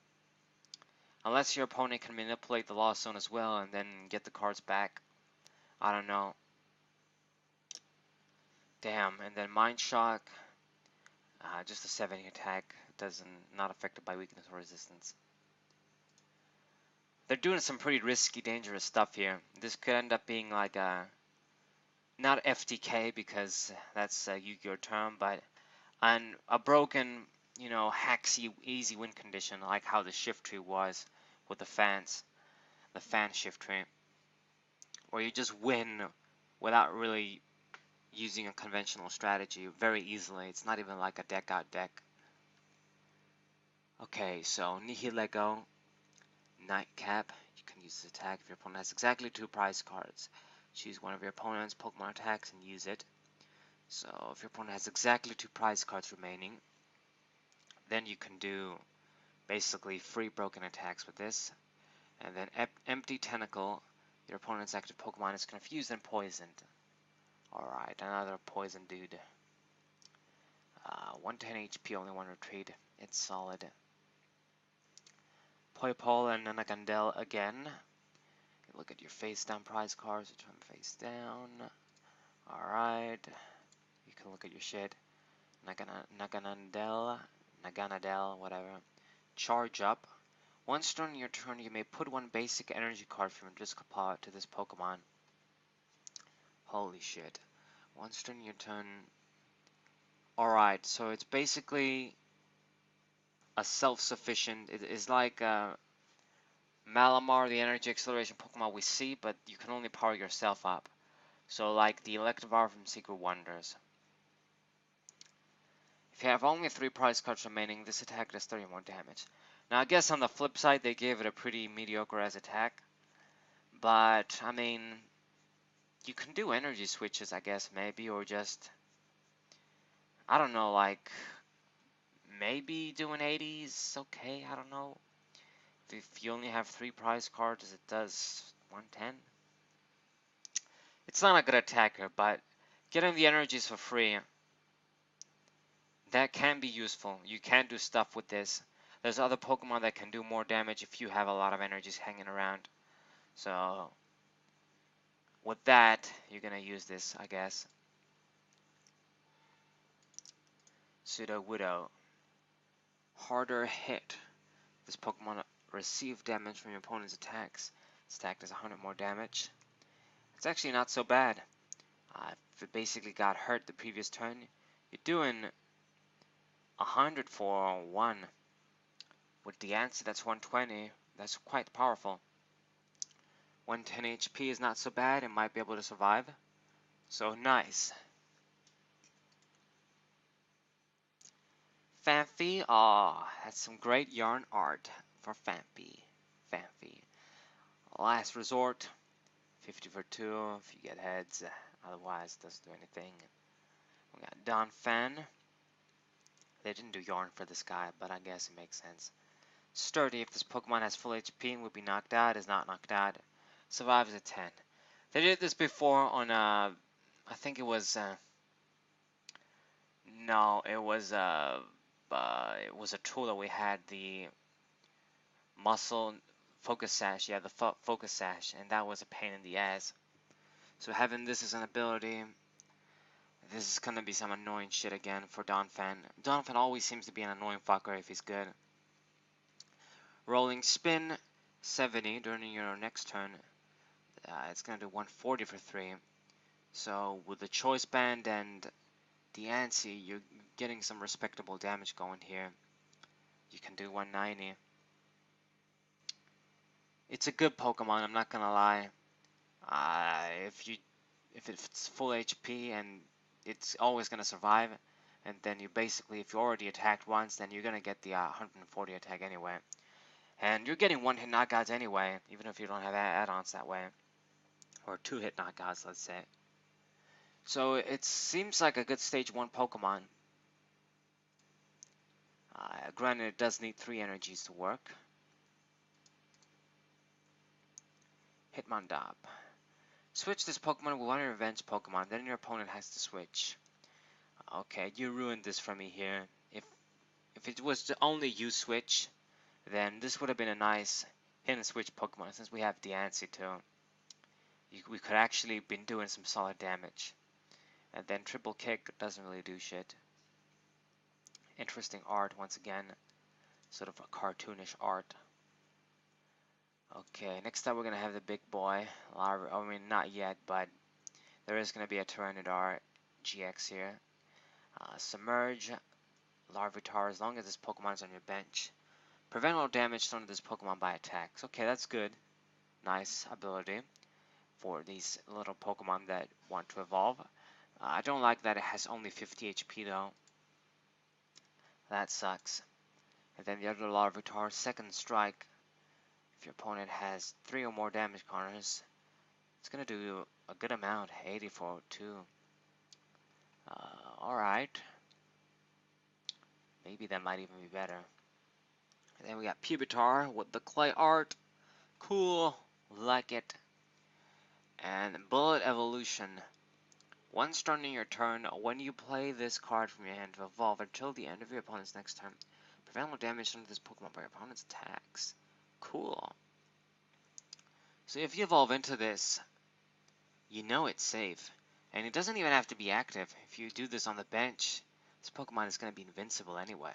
Unless your opponent can manipulate the Lost Zone as well and then get the cards back. I don't know. Damn, and then Mind Shock. Just a 70 attack, not affected by weakness or resistance. They're doing some pretty risky, dangerous stuff here. This could end up being like a, not FTK because that's a Yu-Gi-Oh term, but a broken, hacksy, easy win condition, like how the shift tree was with the fan shift tree, where you just win without really using a conventional strategy very easily. It's not even like a deck out deck. Okay, so Nihilego, Nightcap. You can use this attack if your opponent has exactly 2 prize cards. Choose one of your opponent's Pokemon attacks and use it. So if your opponent has exactly 2 prize cards remaining, then you can do basically free broken attacks with this. And then Empty Tentacle, your opponent's active Pokemon is confused and poisoned. Alright, another poison dude. 110 HP, only 1 retreat. It's solid. Poipole and Nanagandel again. Look at your face down prize cards, turn face down. Alright. You can look at your shit. Naganadel, whatever. Charge up. Once during your turn, you may put 1 basic energy card from your discard pile to this Pokemon. Holy shit. Once during your turn. Alright, so it's basically a self-sufficient. It is like Malamar, the energy acceleration Pokemon we see, but you can only power yourself up. So like the Electivire from Secret Wonders. If you have only 3 prize cards remaining, this attack does 30 more damage. Now I guess on the flip side, they gave it a pretty mediocre as attack. But, I mean, you can do energy switches, I guess, maybe, or just, I don't know, like, maybe doing 80s, okay, I don't know. If you only have 3 prize cards, it does 110. It's not a good attacker, but getting the energies for free, that can be useful. You can do stuff with this. There's other Pokemon that can do more damage if you have a lot of energies hanging around. So, with that, you're gonna use this, I guess. Pseudo Widow. Harder hit. This Pokemon receive damage from your opponent's attacks. Its attack does 100 more damage. It's actually not so bad. If it basically got hurt the previous turn, you're doing 100 for 1. With the answer, that's 120. That's quite powerful. 110 HP is not so bad. It might be able to survive. So nice. Fanpy, that's some great yarn art for Fanpy. Last resort, 50 for 2 if you get heads, otherwise it doesn't do anything. We got Donphan. They didn't do yarn for this guy, but I guess it makes sense. Sturdy, if this Pokemon has full HP and would be knocked out, is not knocked out. Survives at 10. They did this before on, I think it was, no, it was a tool that we had, the muscle focus sash, yeah, the focus sash, and that was a pain in the ass. So having this as an ability, this is gonna be some annoying shit again for Donphan. Donphan always seems to be an annoying fucker if he's good. Rolling spin, 70 during your next turn. It's gonna do 140 for 3. So with the choice band and the ANSI, you're getting some respectable damage going here. You can do 190. It's a good Pokemon, I'm not gonna lie. If it's full HP and it's always gonna survive, and then you basically, if you already attacked once, then you're gonna get the 140 attack anyway. And you're getting 1-hit knockouts anyway, even if you don't have add-ons that way. Or 2-hit knockouts, let's say. So it seems like a good stage 1 Pokemon. Granted, it does need 3 energies to work. Hitmontop. Switch this Pokemon with one of your revenge Pokemon, then your opponent has to switch. Okay, you ruined this for me here. If it was to only you switch, then this would have been a nice hit and switch Pokemon, since we have Diancie too. We could actually been doing some solid damage. And then triple kick doesn't really do shit. Interesting art once again, sort of a cartoonish art. Okay, next up we're gonna have the big boy. I mean, not yet, but there is gonna be a Tyranitar GX here. Submerge, Larvitar, as long as this Pokemon's on your bench. Prevent all damage done to this Pokemon by attacks. Okay, that's good. Nice ability for these little Pokemon that want to evolve. I don't like that it has only 50 HP though. That sucks. And then the other Larvitar, second strike. If your opponent has 3 or more damage counters, it's gonna do a good amount, 84 too. Alright. Maybe that might even be better. And then we got Pupitar with the clay art. Cool, like it. And Bullet Evolution. Once during your turn, when you play this card from your hand to evolve until the end of your opponent's next turn, prevent all damage done to this Pokemon by your opponent's attacks. Cool. So if you evolve into this, you know it's safe. And it doesn't even have to be active. If you do this on the bench, this Pokemon is going to be invincible anyway.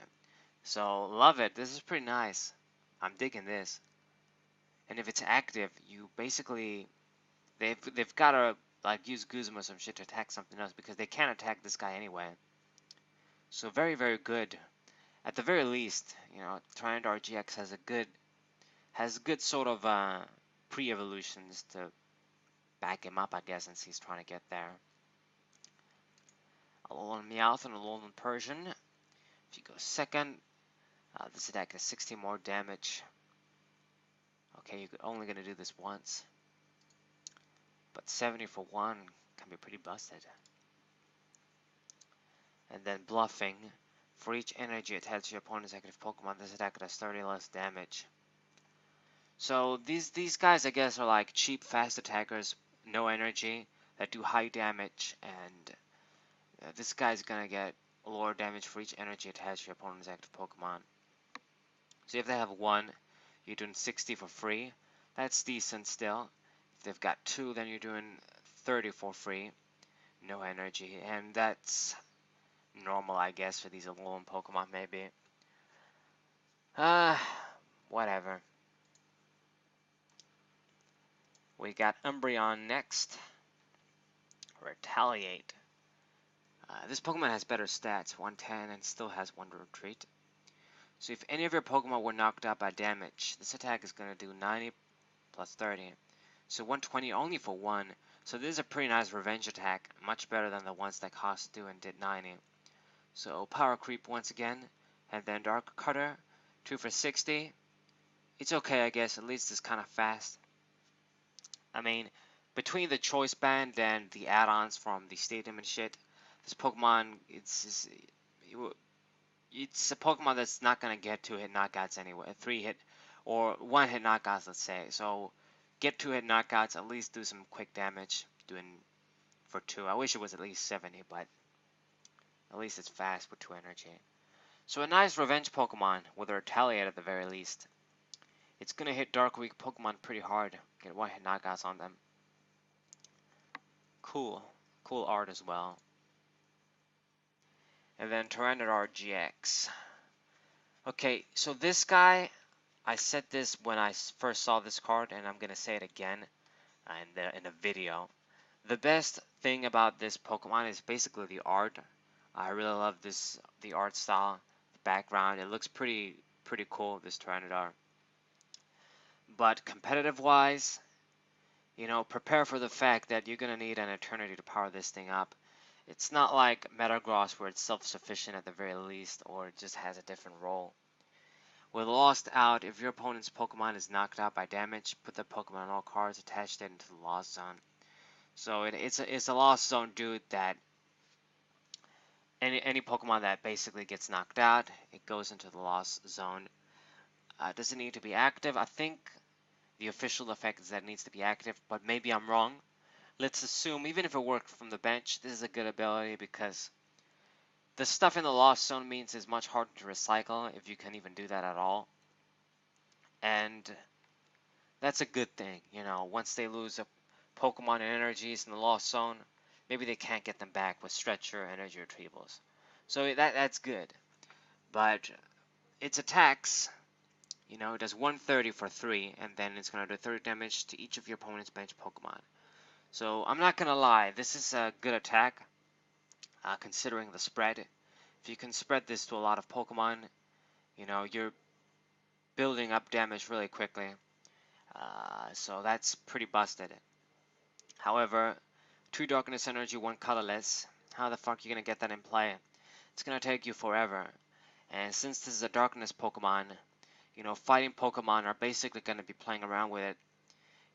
So love it. This is pretty nice. I'm digging this. And if it's active, you basically they've got to like use Guzma or some shit to attack something else because they can't attack this guy anyway. So very, very good. At the very least, you know, Tyranitar GX has good sort of pre-evolutions to back him up, I guess, since he's trying to get there. A Alolan Meowth and a Alolan Persian. If you go second, this attack has 60 more damage. Okay, you're only going to do this once. But 70 for 1 can be pretty busted. And then Bluffing. For each energy attached to your opponent's active Pokemon, this attack does 30 less damage. So these guys, I guess, are like cheap, fast attackers, no energy, that do high damage, and this guy's gonna get lower damage for each energy attached to your opponent's active Pokemon. So if they have 1, you're doing 60 for free. That's decent still. If they've got 2, then you're doing 30 for free. No energy, and that's normal, I guess, for these Alolan Pokemon, maybe. Whatever. We got Umbreon next. Retaliate. This Pokemon has better stats, 110, and still has 1 to retreat. So if any of your Pokemon were knocked out by damage, this attack is going to do 90 plus 30. So 120 only for 1. So this is a pretty nice revenge attack, much better than the ones that cost 2 and did 90. So Power Creep once again, and then Dark Cutter, 2 for 60. It's okay, I guess, at least it's kind of fast. I mean, between the Choice Band and the add-ons from the Stadium and shit, this Pokemon, it's a Pokemon that's not going to get 2-hit knockouts anyway, 3-hit, or 1-hit knockouts, let's say. So get 2-hit knockouts, at least do some quick damage, doing for 2. I wish it was at least 70, but at least it's fast with 2 energy. So a nice revenge Pokemon with a Retaliate at the very least. It's going to hit Dark Weak Pokemon pretty hard, get 1-hit knockouts on them. Cool. Cool art as well. And then Tyranitar GX. Okay, so this guy, I said this when I first saw this card, and I'm going to say it again in the video. The best thing about this Pokemon is basically the art. I really love the art style, the background. It looks pretty cool, this Tyranitar. But competitive-wise, you know, prepare for the fact that you're going to need an eternity to power this thing up. It's not like Metagross where it's self-sufficient at the very least, or it just has a different role. With Lost Out, if your opponent's Pokemon is knocked out by damage, put the Pokemon on all cards, attach it into the Lost Zone. So it's a Lost Zone dude that any Pokemon that basically gets knocked out, it goes into the Lost Zone. Does it need to be active? I think the official effect is that it needs to be active, but maybe I'm wrong. Let's assume, even if it worked from the bench, this is a good ability because the stuff in the Lost Zone means it's much harder to recycle, if you can even do that at all. And that's a good thing, you know, once they lose a Pokemon and energies in the Lost Zone, maybe they can't get them back with Stretcher energy retrievals. So that's good. but its attacks, you know, it does 130 for 3, and then it's going to do 30 damage to each of your opponent's bench Pokemon. So I'm not going to lie, this is a good attack, considering the spread. If you can spread this to a lot of Pokemon, you know, you're building up damage really quickly. So that's pretty busted. However, 2 Darkness Energy, 1 Colorless. How the fuck are you going to get that in play? It's going to take you forever. And since this is a Darkness Pokemon, you know, fighting Pokemon are basically going to be playing around with it.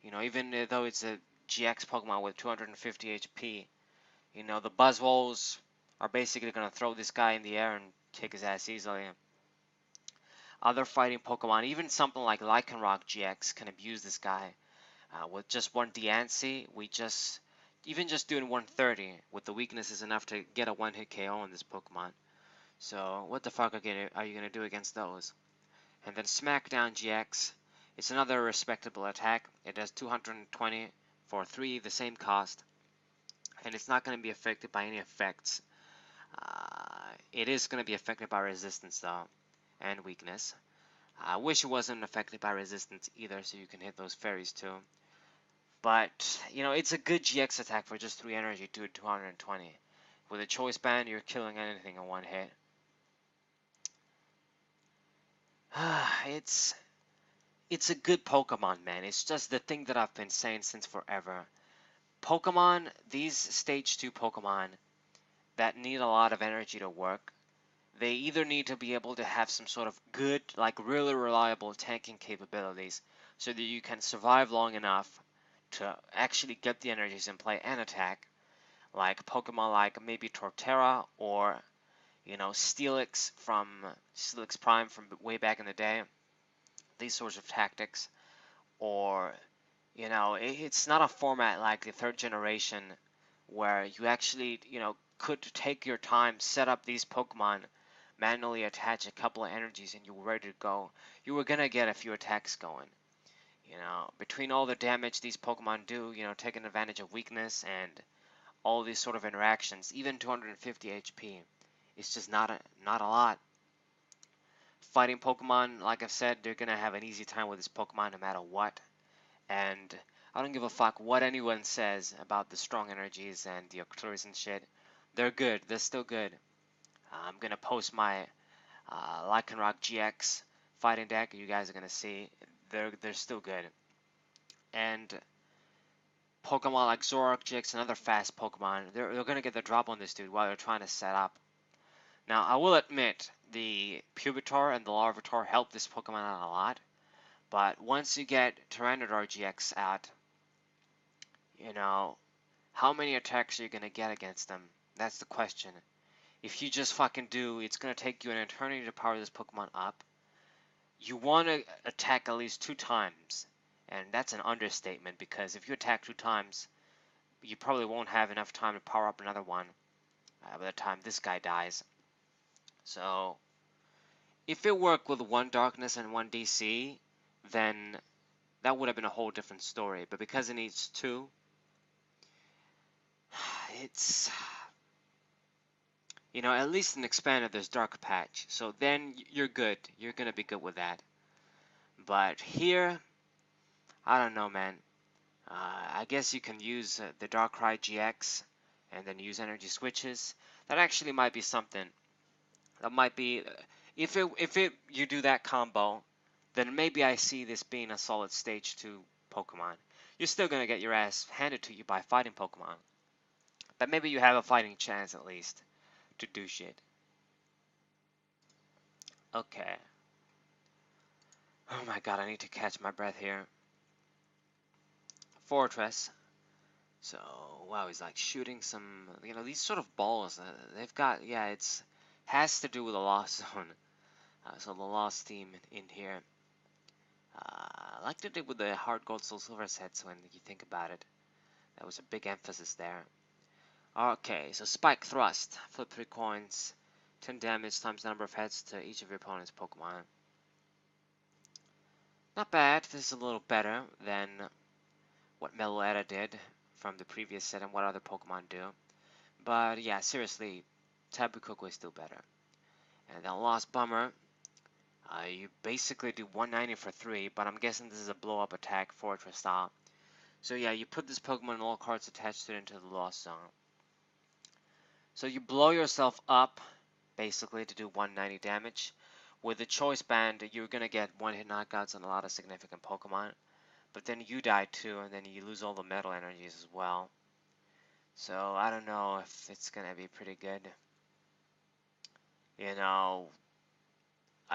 You know, even though it's a GX Pokemon with 250 HP, you know, the Buzzwoles are basically going to throw this guy in the air and kick his ass easily. Other fighting Pokemon, even something like Lycanroc GX, can abuse this guy. With just 1 Diancie, even just doing 130 with the weakness is enough to get a 1-hit KO on this Pokemon. So what the fuck are you going to do against those? And then Smackdown GX, it's another respectable attack. It does 220 for 3, the same cost. And it's not going to be affected by any effects. It is going to be affected by resistance though, and weakness. I wish it wasn't affected by resistance either, so you can hit those fairies too. But, you know, it's a good GX attack for just 3 energy to 220. With a choice band, you're killing anything in 1 hit. It's a good Pokemon, man. It's just the thing that I've been saying since forever. Pokemon, these Stage 2 Pokemon that need a lot of energy to work, they either need to be able to have some sort of good, like really reliable tanking capabilities so that you can survive long enough to actually get the energies in play and attack, like Pokemon like maybe Torterra or, you know, Steelix Prime from way back in the day, these sorts of tactics. Or, you know, it's not a format like the 3rd generation where you actually, you know, could take your time, set up these Pokemon, manually attach a couple of energies, and you were ready to go. You were gonna get a few attacks going. You know, between all the damage these Pokemon do, you know, taking advantage of weakness and all these sort of interactions, even 250 HP, it's just not a lot. Fighting Pokemon, like I've said, they're gonna have an easy time with this Pokemon no matter what. And I don't give a fuck what anyone says about the strong energies and the Octurs and shit. They're good. They're still good. I'm gonna post my Lycanroc GX fighting deck. You guys are gonna see they're still good. And Pokemon like Zoroark GX, another fast Pokemon, they're gonna get the drop on this dude while they're trying to set up. Now I will admit the Pupitar and the Larvitar help this Pokemon out a lot, but once you get Tyranitar GX out, you know, how many attacks are you gonna get against them? That's the question. If you just fucking do, it's gonna take you an eternity to power this Pokemon up. You want to attack at least 2 times, and that's an understatement because if you attack 2 times, you probably won't have enough time to power up another one by the time this guy dies. So, if it worked with 1 Darkness and 1 DC, then that would have been a whole different story. But because it needs 2, it's, you know, at least in Expanded there's Dark Patch. So then you're good. You're going to be good with that. But here, I don't know, man. I guess you can use the Darkrai GX and then use energy switches. That actually might be something. That might be, if you do that combo, then maybe I see this being a solid Stage 2 Pokemon. You're still gonna get your ass handed to you by fighting Pokemon, but maybe you have a fighting chance at least to do shit. Okay. Oh my god, I need to catch my breath here. Fortress. So, wow, he's like shooting some, you know, these sort of balls. They've got, yeah, it's has to do with the Lost Zone. So the Lost theme in here. I liked it with the Hard Gold Soul Silver sets when you think about it. That was a big emphasis there. Okay, so Spike Thrust. Flip 3 coins. 10 damage times the number of heads to each of your opponent's Pokemon. Not bad. This is a little better than what Meloetta did from the previous set and what other Pokemon do. But yeah, seriously, Tapu Koko is still better. And then Lost Bummer, you basically do 190 for 3, but I'm guessing this is a blow-up attack, Fortress style. So yeah, you put this Pokemon and all cards attached to it into the Lost Zone. So you blow yourself up, basically, to do 190 damage. With the Choice Band, you're going to get one-hit knockouts on a lot of significant Pokemon. But then you die too, and then you lose all the metal energies as well. So I don't know if it's going to be pretty good. You know,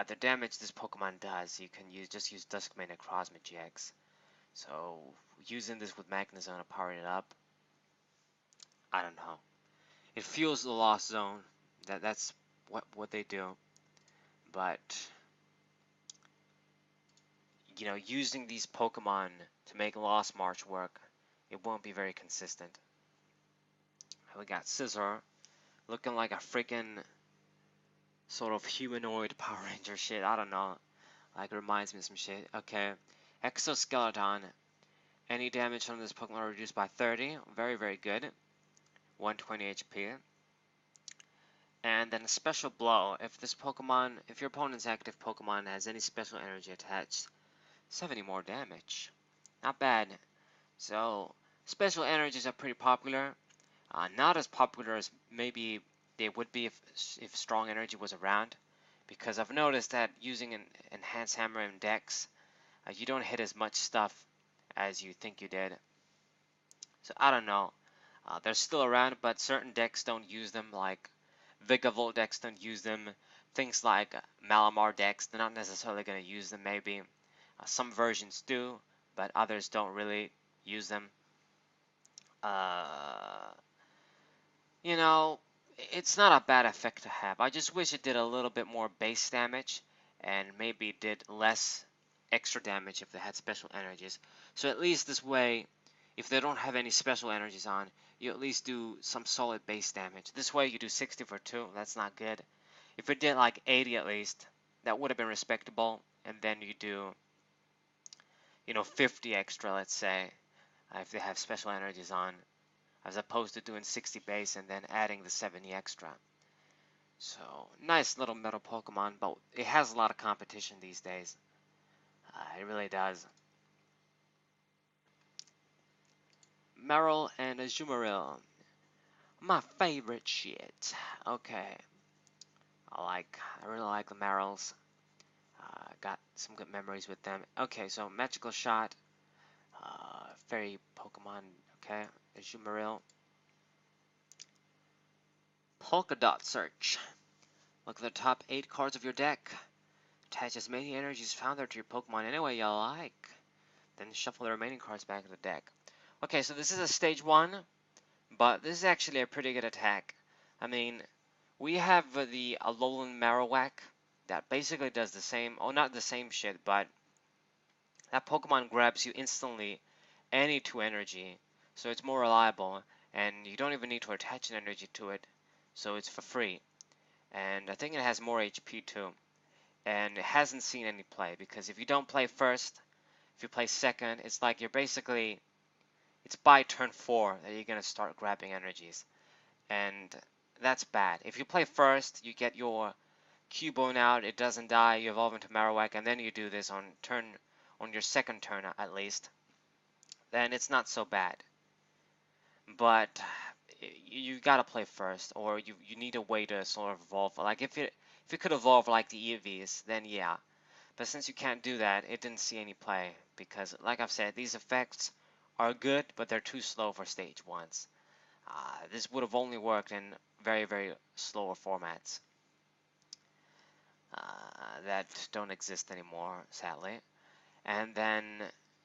the damage this Pokemon does, you can just use Duskmane and Necrozma GX. So using this with Magnezone and powering it up, I don't know. It fuels the Lost Zone. That's what they do. But you know, using these Pokemon to make Lost March work, it won't be very consistent. We got Scizor, looking like a freaking sort of humanoid Power Ranger shit. I don't know. Like, reminds me of some shit. Okay. Exoskeleton. Any damage on this Pokemon reduced by 30. Very, very good. 120 HP. And then a special blow. If your opponent's active Pokemon has any special energy attached, 70 more damage. Not bad. So, special energies are pretty popular. Not as popular as maybe they would be if strong energy was around, because I've noticed that using an enhanced hammer and Dex, you don't hit as much stuff as you think you did. So I don't know. They're still around, but certain decks don't use them, like Vigavolt decks don't use them. Things like Malamar decks, they're not necessarily going to use them maybe. Some versions do, but others don't really use them. You know, it's not a bad effect to have. I just wish it did a little bit more base damage and maybe did less extra damage if they had special energies. So at least this way, if they don't have any special energies on, you at least do some solid base damage. This way you do 60 for 2, that's not good. If it did like 80 at least, that would have been respectable. And then you do, 50 extra, let's say, if they have special energies on, as opposed to doing 60 base and then adding the 70 extra. So, nice little metal Pokemon, but it has a lot of competition these days. It really does. Meryl and Azumarill. My favorite shit. Okay. I really like the Meryls. Got some good memories with them. Okay, so Magical Shot. Fairy Pokemon. Okay. Azumarill. Polka Dot Search. Look at the top 8 cards of your deck. Attach as many energies found there to your Pokemon any way you like. Then shuffle the remaining cards back to the deck. Okay, so this is a stage 1, but this is actually a pretty good attack. I mean, we have the Alolan Marowak that basically does the same, not the same shit, but that Pokemon grabs you instantly any 2 energy, so it's more reliable, and you don't even need to attach an energy to it, so it's for free. And I think it has more HP too. And it hasn't seen any play, because if you don't play first, if you play second, it's like it's by turn 4 that you're going to start grabbing energies. And that's bad. If you play first, you get your Cubone out, it doesn't die, you evolve into Marowak, and then you do this on your second turn at least, then it's not so bad. But you gotta play first, or you need a way to sort of evolve. Like if it could evolve like the EVs, then yeah. But since you can't do that, it didn't see any play, because like I've said, these effects are good, but they're too slow for stage 1s. This would have only worked in very, very slower formats that don't exist anymore, sadly. And then,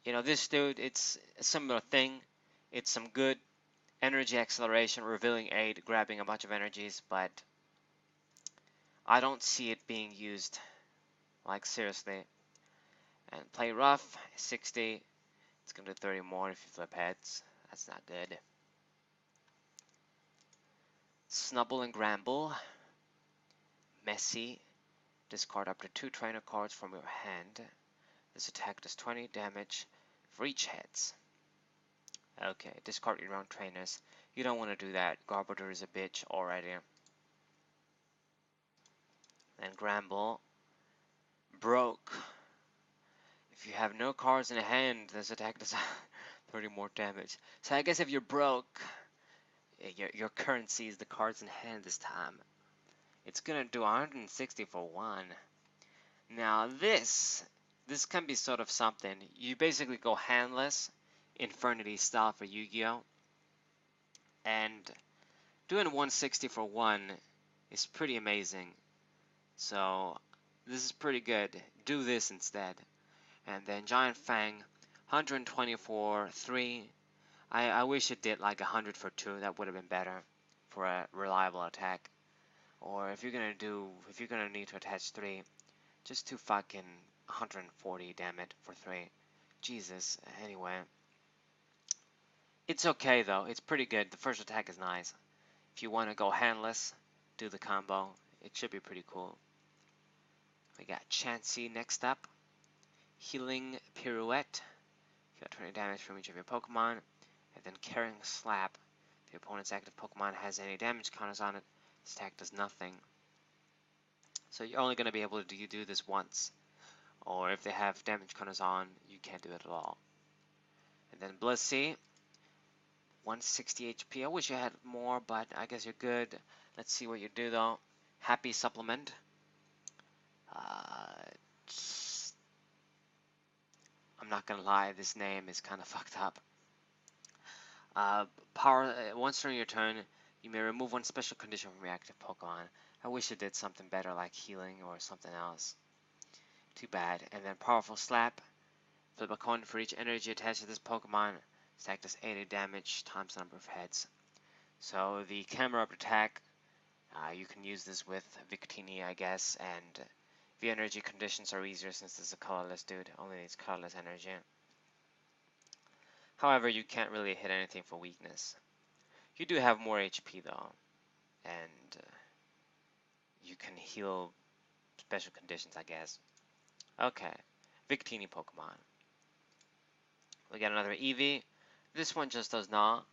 this dude, it's a similar thing. It's some good energy acceleration, revealing aid, grabbing a bunch of energies, but I don't see it being used, like seriously. And play rough, 60. It's going to do 30 more if you flip heads. That's not good. Snubble and Gramble. Messy. Discard up to 2 trainer cards from your hand. This attack does 20 damage for each heads. Okay, discard your own trainers. You don't want to do that. Garbodor is a bitch already. And Gramble. Broke. If you have no cards in hand, this attack does 30 more damage. So I guess if you're broke, your currency is the cards in hand this time. It's gonna do 160 for 1. Now this can be sort of something. You basically go handless, Infernity style for Yu-Gi-Oh! And doing 160 for 1 is pretty amazing. So this is pretty good. Do this instead. And then Giant Fang, 120 for 3. I wish it did like 100 for 2. That would have been better for a reliable attack. Or if you're gonna need to attach 3, just to fucking 140, damn it, for 3. Jesus. Anyway, it's okay though. It's pretty good. The first attack is nice. If you want to go handless, do the combo. It should be pretty cool. We got Chansey next up. Healing Pirouette. You got 20 damage from each of your Pokemon. And then Carrying Slap. If the opponent's active Pokemon has any damage counters on it, this attack does nothing. So you're only going to be able to do this once. Or if they have damage counters on, you can't do it at all. And then Blissey. 160 HP. I wish you had more, but I guess you're good. Let's see what you do though. Happy Supplement. I'm not gonna lie, this name is kind of fucked up. Once during your turn, you may remove one special condition from your active Pokemon. I wish it did something better like healing or something else. Too bad. And then Powerful Slap. Flip a coin for each energy attached to this Pokemon. This attack does 80 damage times the number of heads. So the camera up attack, you can use this with Victini, I guess, and the energy conditions are easier since this is a colorless dude, only needs colorless energy. However, you can't really hit anything for weakness. You do have more HP though, and you can heal special conditions, I guess. Okay, Victini Pokemon. We got another Eevee. This one just does not.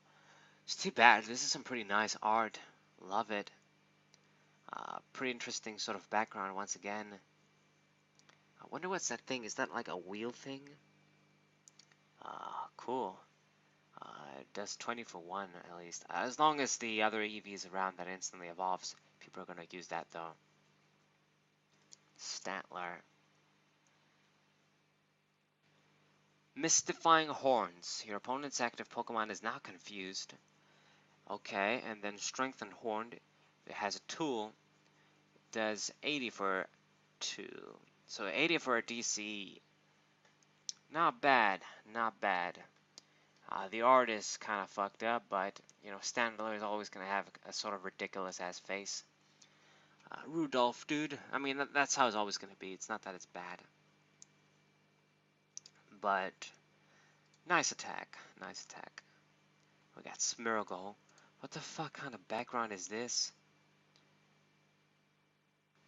It's too bad. This is some pretty nice art. Love it. Pretty interesting sort of background once again. I wonder what's that thing. Is that like a wheel thing? Cool. It does 20 for 1 at least. As long as the other Eevee is around that instantly evolves, people are going to use that though. Statler. Mystifying Horns. Your opponent's active Pokemon is now confused. Okay, and then Strengthened Horn. It has a tool. Does 80 for 2. So 80 for a DC. Not bad, not bad. The art is kind of fucked up, but you know, Statler is always gonna have a sort of ridiculous ass face. Rudolph, dude. I mean, that's how it's always gonna be. It's not that it's bad, but nice attack, nice attack. We got Smeargle. What the fuck kind of background is this?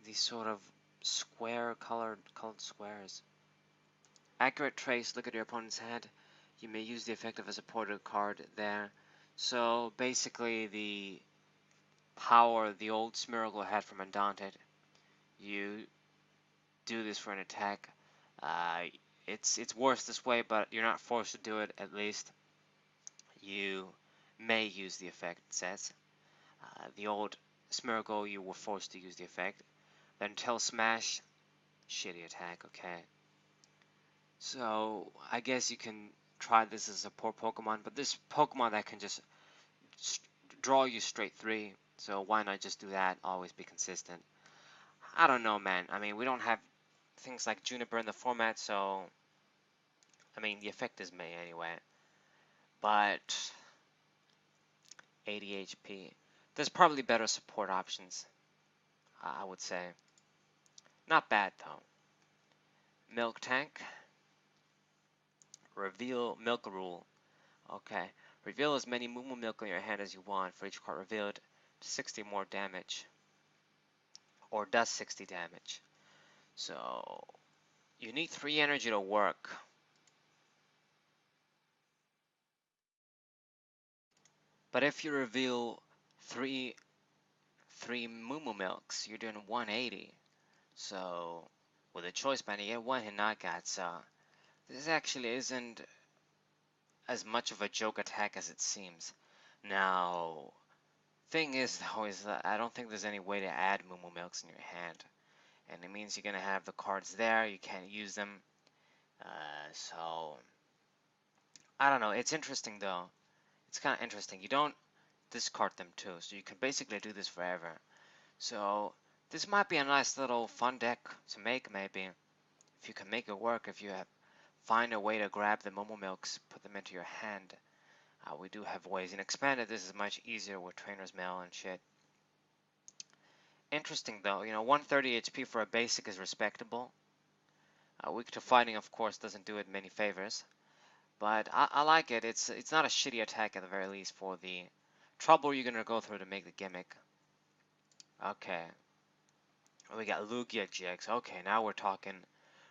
These sort of square colored squares. Accurate Trace. Look at your opponent's hand. You may use the effect of a supported card there. So basically the power the old Smeargle had from Undaunted, you do this for an attack. It's worse this way, but you're not forced to do it. At least you may use the effect, it says. The old Smeargle, you were forced to use the effect. Then Tail Smash, shitty attack, okay. So I guess you can try this as a poor Pokemon, but this Pokemon that can just draw you straight 3, so why not just do that? Always be consistent. I don't know, man. I mean, we don't have things like Juniper in the format, so I mean, the effect is May anyway. But 80 HP. There's probably better support options, I would say. Not bad though. Milk Tank. Reveal Milk Rule. Okay. Reveal as many Moo Moo Milk in your hand as you want. For each card revealed, 60 more damage. Or does 60 damage. So, you need 3 energy to work. But if you reveal three Moo Moo Milks, you're doing 180. So with a choice band, you get one hit knockout. So this actually isn't as much of a joke attack as it seems. Now, thing is though, is that I don't think there's any way to add Moo Moo Milks in your hand, and it means you're gonna have the cards there. You can't use them. So I don't know. It's interesting though. It's kind of interesting. You don't discard them too, so you can basically do this forever. So this might be a nice little fun deck to make, maybe if you can make it work. If you have find a way to grab the Momo Milks, put them into your hand. We do have ways. In Expanded, this is much easier with Trainer's Mail and shit. Interesting though, 130 HP for a basic is respectable. Weak to fighting, of course, doesn't do it many favors, but I like it. It's not a shitty attack at the very least for the trouble you're gonna go through to make the gimmick. Okay, we got Lugia GX. Okay, now we're talking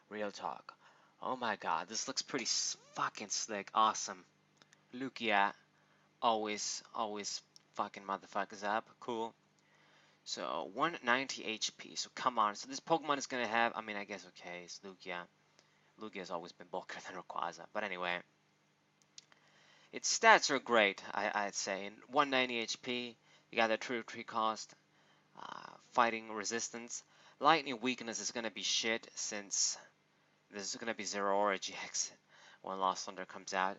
real talk. Oh my god, this looks pretty fucking slick. Awesome. Lugia, always fucking motherfuckers up. Cool. So 190 HP. So come on. So this Pokemon is gonna have. I mean, I guess okay. It's Lugia. Lugia has always been bulkier than Rayquaza. But anyway, its stats are great. I'd say. In 190 HP, you got the True Tree cost, fighting resistance. Lightning weakness is gonna be shit since this is gonna be Zero Aura GX when Lost Thunder comes out.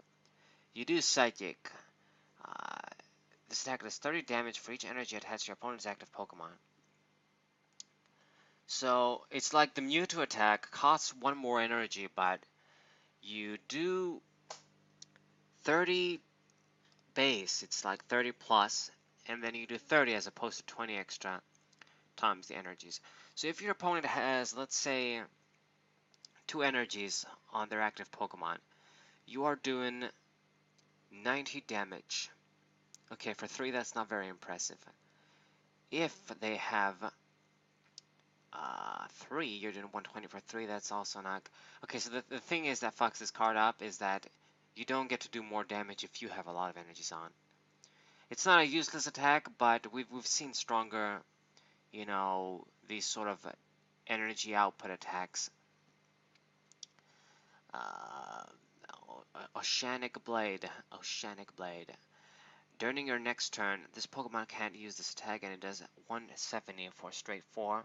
You do Psychic. This attack does 30 damage for each energy attached to your opponent's active Pokemon. So it's like the Mewtwo attack costs 1 more energy, but you do 30 base, it's like 30 plus, and then you do 30 as opposed to 20 extra times the energies. So if your opponent has, let's say, 2 energies on their active Pokemon, you are doing 90 damage. Okay, for 3 that's not very impressive. If they have 3, you're doing 120 for 3, that's also not... Okay, so the thing is that fucks this card up is that you don't get to do more damage if you have a lot of energies on. It's not a useless attack, but we've seen stronger, these sort of energy output attacks. Oceanic Blade. During your next turn, this Pokemon can't use this attack, and it does 170 for straight 4.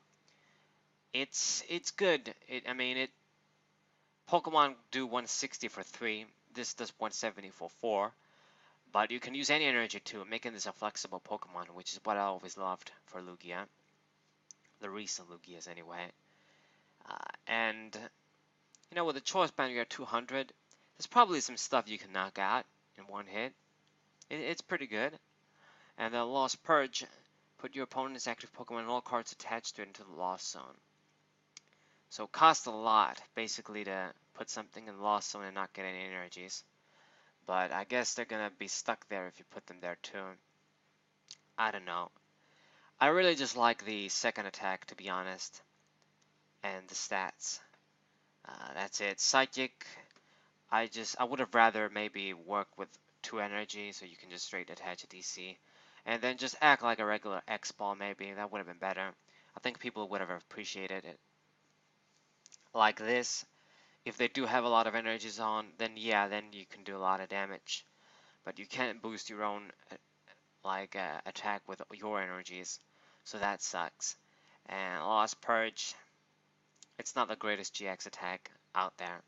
It's good. Pokemon do 160 for 3. This does 170 for 4. But you can use any energy too, making this a flexible Pokemon, which is what I always loved for Lugia. The recent Lugias, anyway. And with a choice band, you're at 200. There's probably some stuff you can knock out in one hit. It's pretty good. And the Lost Purge, put your opponent's active Pokemon and all cards attached to it into the Lost Zone. So it costs a lot, basically, to put something in the Lost Zone and not get any energies. But I guess they're gonna be stuck there if you put them there too. I don't know. I really just like the second attack, to be honest. And the stats. That's it. Psychic, I would have rather maybe work with 2 energy so you can just straight attach a DC. And then just act like a regular X-Ball maybe. That would have been better. I think people would have appreciated it. Like this. If they do have a lot of energies on, then yeah, then you can do a lot of damage. But you can't boost your own attack with your energies. So that sucks. And Lost Purge, it's not the greatest GX attack out there.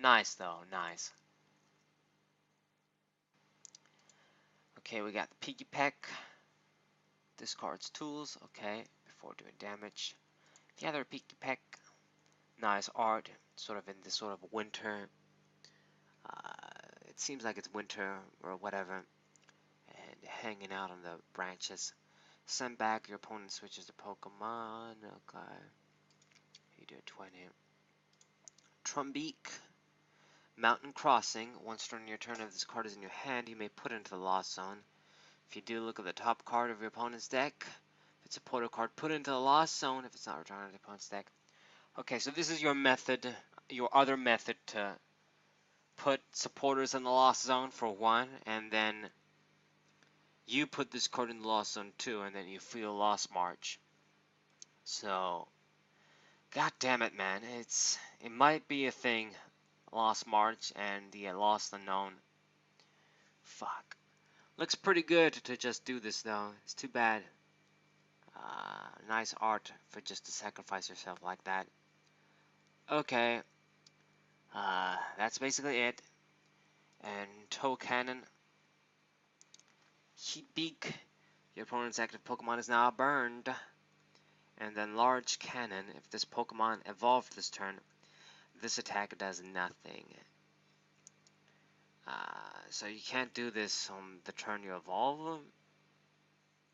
Nice though, nice. Okay, we got the Piggy Peck. Discards tools, okay, before doing damage. The other Piggy Peck, nice art, sort of in this sort of winter. It seems like it's winter or whatever. And hanging out on the branches. Send back, your opponent switches to Pokemon. Okay. You do 20. Trumbeak. Mountain Crossing. Once during your turn, if this card is in your hand, you may put it into the Lost Zone. If you do, look at the top card of your opponent's deck. If it's a portal card, put it into the Lost Zone. If it's not returned to the opponent's deck. Okay, so this is your method, your other method to put supporters in the Lost Zone for 1, and then you put this card in the Lost Zone 2, and then you feel Lost March. So God damn it, man. It might be a thing. Lost March and the Lost Unknown. Fuck. Looks pretty good to just do this though. It's too bad. Nice art for just to sacrifice yourself like that. Okay. That's basically it. And Toe Cannon. Heat Beak. Your opponent's active Pokemon is now burned. And then Large Cannon. If this Pokemon evolved this turn, this attack does nothing. So you can't do this on the turn you evolve them.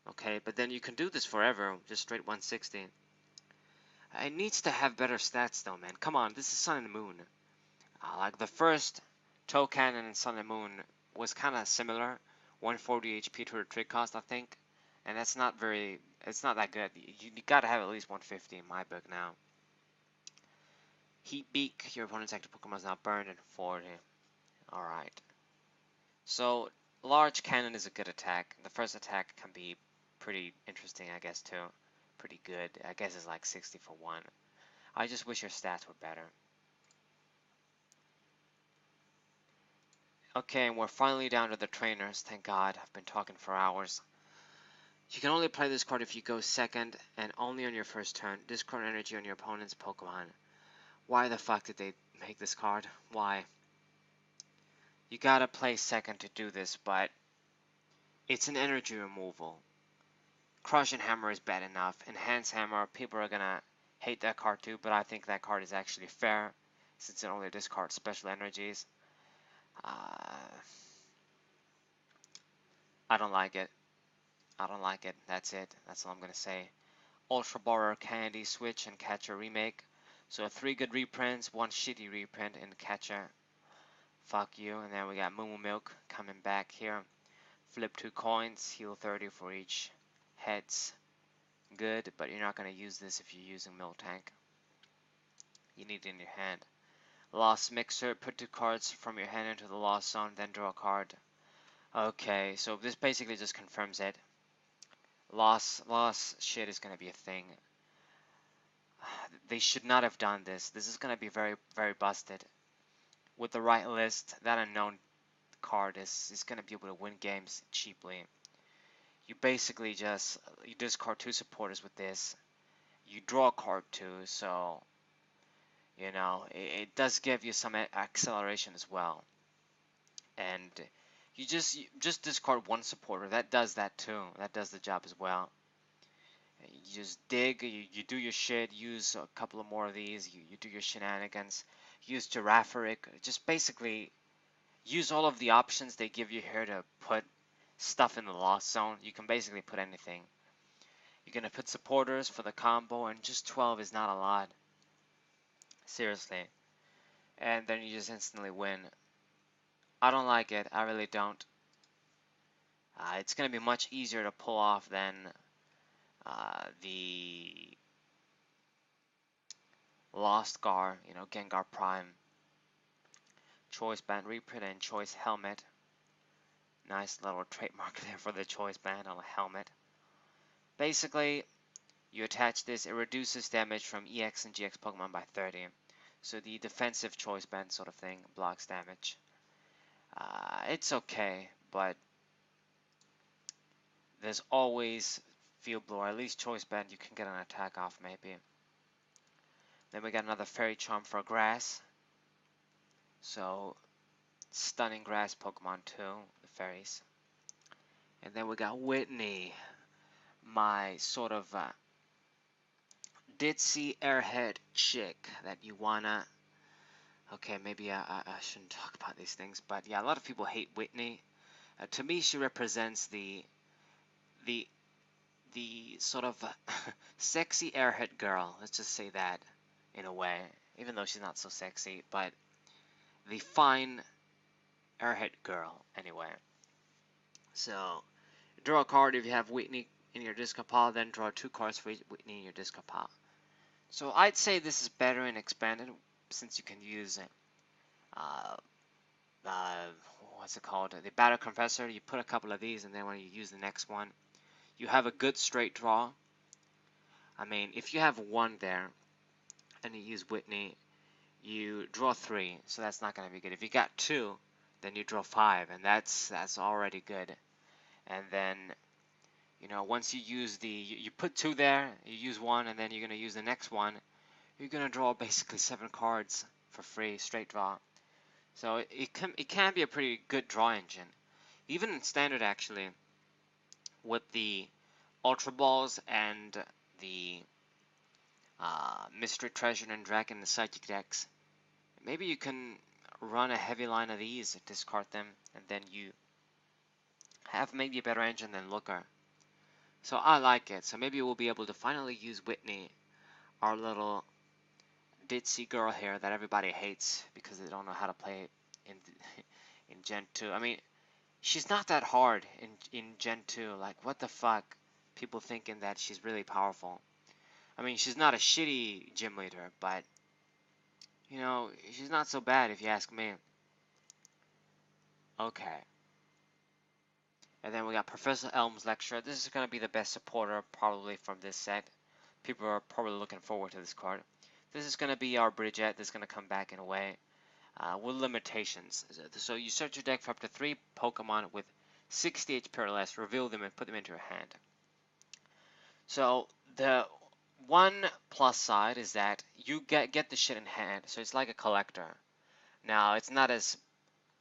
Okay, but then you can do this forever, just straight 160. It needs to have better stats though, man. Come on, this is Sun and Moon. Like the first Toe Cannon in Sun and Moon was kind of similar. 140 HP to the trick cost, I think. And that's not very, it's not that good. You gotta have at least 150 in my book now. Heat Beak, your opponent's active Pokemon is now burned in 40. Alright. So, Large Cannon is a good attack. The first attack can be pretty interesting, I guess, too. Pretty good. I guess it's like 60 for 1. I just wish your stats were better. Okay, and we're finally down to the trainers. Thank God. I've been talking for hours. You can only play this card if you go second, and only on your first turn. Discard energy on your opponent's Pokemon. Why the fuck did they make this card? Why? You gotta play second to do this, but it's an energy removal. Crush and Hammer is bad enough. Enhance Hammer, people are gonna hate that card too, but I think that card is actually fair, since it only discards special energies. I don't like it. I don't like it. That's it. That's all I'm gonna say. Ultra Borrower Candy Switch and Catcher Remake. So 3 good reprints, 1 shitty reprint in Catcher. Fuck you. And then we got Moo Milk coming back here. Flip 2 coins, heal 30 for each heads. Good, but you're not going to use this if you're using Miltank. You need it in your hand. Lost Mixer, put 2 cards from your hand into the Lost Zone, then draw a card. Okay, so this basically just confirms it. Lost shit is going to be a thing. They should not have done this. This is going to be very, very busted. With the right list, that unknown card is going to be able to win games cheaply. You basically just, you discard 2 supporters with this. You draw a card too, so, you know, it does give you some acceleration as well. And you just discard 1 supporter. That does that too. That does the job as well. You just dig, you do your shit, use a couple of more of these, you do your shenanigans, use Girafferic, just basically use all of the options they give you here to put stuff in the Lost Zone. You can basically put anything. You're going to put supporters for the combo, and just 12 is not a lot. Seriously. And then you just instantly win. I don't like it. I really don't. It's going to be much easier to pull off than the Lost Gar, you know, Gengar Prime. Choice Band reprint and Choice Helmet. Nice little trademark there for the Choice Band on the helmet. Basically, you attach this, it reduces damage from EX and GX Pokemon by 30. So the defensive Choice Band sort of thing blocks damage. It's okay, but there's always Field Blower, at least Choice Band you can get an attack off maybe. Then we got another Fairy Charm for Grass. So, stunning Grass Pokemon too, the fairies. And then we got Whitney, my sort of ditzy airhead chick that you wanna. Okay, maybe I shouldn't talk about these things, but yeah, a lot of people hate Whitney. To me, she represents the sort of sexy airhead girl. Let's just say that in a way, even though she's not so sexy, but the fine airhead girl anyway. So, draw a card if you have Whitney in your discard pile, then draw 2 cards for Whitney in your discard pile. So I'd say this is better in expanded since you can use it. What's it called? The Battle Confessor. You put a couple of these, and then when you use the next one, you have a good straight draw. I mean, if you have 1 there, and you use Whitney, you draw 3, so that's not going to be good. If you got 2, then you draw 5, and that's already good. And then, you know, once you use you put 2 there, you use 1, and then you're going to use the next one, you're going to draw basically 7 cards for free, straight draw. So it can be a pretty good draw engine. Even in standard, actually, with the Ultra Balls and the Mystery Treasure and Dragon, the Psychic decks, maybe you can run a heavy line of these, discard them, and then you have maybe a better engine than Looker. So I like it. So maybe we'll be able to finally use Whitney, our little ditzy girl here that everybody hates because they don't know how to play in in Gen 2. I mean, she's not that hard in Gen 2. Like, what the fuck? People thinking that she's really powerful. I mean, she's not a shitty gym leader, but you know, she's not so bad if you ask me. Okay. And then we got Professor Elm's lecture. This is going to be the best supporter probably from this set. People are probably looking forward to this card. This is going to be our Bridget that's going to come back in a way with limitations. So you search your deck for up to 3 Pokemon with 60 HP or less, reveal them and put them into your hand. So the one plus side is that you get the shit in hand, so it's like a collector. Now it's not as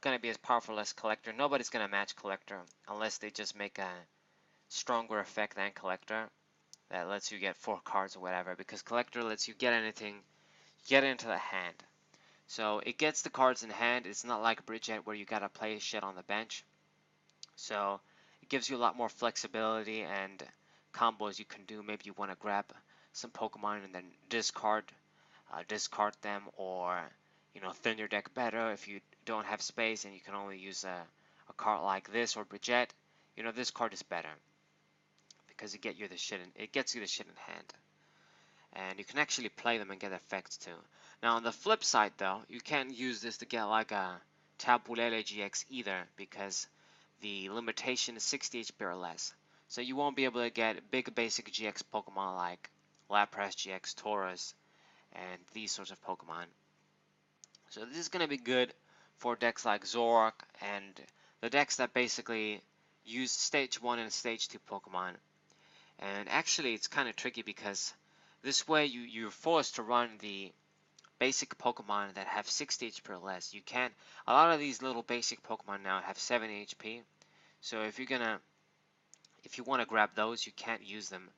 gonna be as powerful as collector. Nobody's gonna match collector unless they just make a stronger effect than collector that lets you get 4 cards or whatever, because collector lets you get anything, get into the hand. So it gets the cards in hand. It's not like Bridget where you gotta play shit on the bench. So it gives you a lot more flexibility and combos you can do. Maybe you want to grab some Pokemon and then discard them, or you know, thin your deck better if you don't have space and you can only use a card like this or Bridget. You know, this card is better because it gets you the shit in hand, and you can actually play them and get effects too. Now on the flip side though, you can't use this to get like a Tabulele GX either, because the limitation is 60 HP or less. So you won't be able to get big basic GX Pokemon like Lapras GX, Tauros, and these sorts of Pokemon. So this is going to be good for decks like Zork and the decks that basically use Stage 1 and Stage 2 Pokemon. And actually it's kind of tricky because this way you're forced to run the basic Pokemon that have 60 HP or less. You can't. A lot of these little basic Pokemon now have 70 HP. So if you want to grab those, you can't use them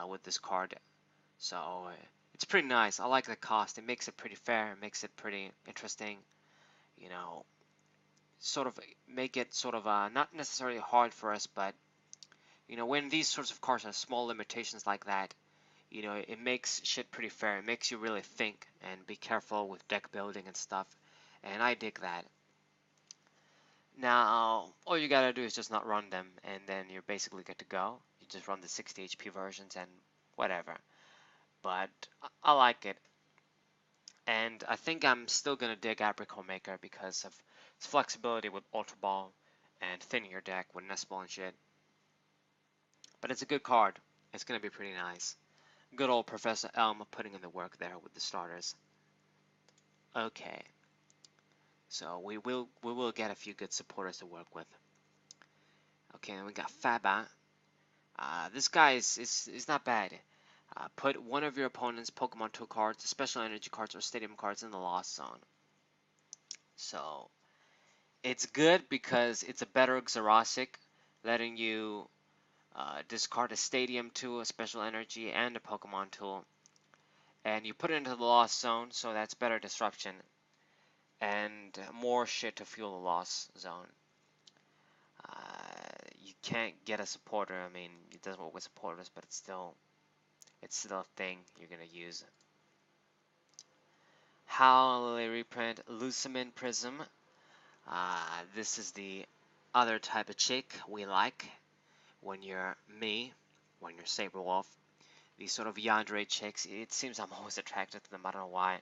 with this card. So it's pretty nice. I like the cost. It makes it pretty fair. It makes it pretty interesting. You know, sort of make it sort of not necessarily hard for us, but you know, when these sorts of cards have small limitations like that, you know, it makes shit pretty fair. It makes you really think and be careful with deck building and stuff. And I dig that. Now, all you gotta do is just not run them, and then you're basically good to go. You just run the 60 HP versions and whatever. But I like it. And I think I'm still gonna dig Apricot Maker because of its flexibility with Ultra Ball and thinning your deck with Nest Ball and shit. But it's a good card. It's gonna be pretty nice. Good old Professor Elm putting in the work there with the starters. Okay. So we will get a few good supporters to work with. Okay, and we got Faba. This guy is not bad. Put one of your opponent's Pokemon 2 cards, special energy cards, or stadium cards in the lost zone. So it's good because it's a better Xerosic, letting you discard a stadium to a special energy and a Pokemon tool. And you put it into the lost zone, so that's better disruption and more shit to fuel the lost zone. You can't get a supporter. I mean, it doesn't work with supporters, but it's still a thing you're gonna use. Howley reprint Lucimin Prism. This is the other type of chick we like when you're me, when you're Saberwolf. These sort of yandere chicks. It seems I'm always attracted to them. I don't know why.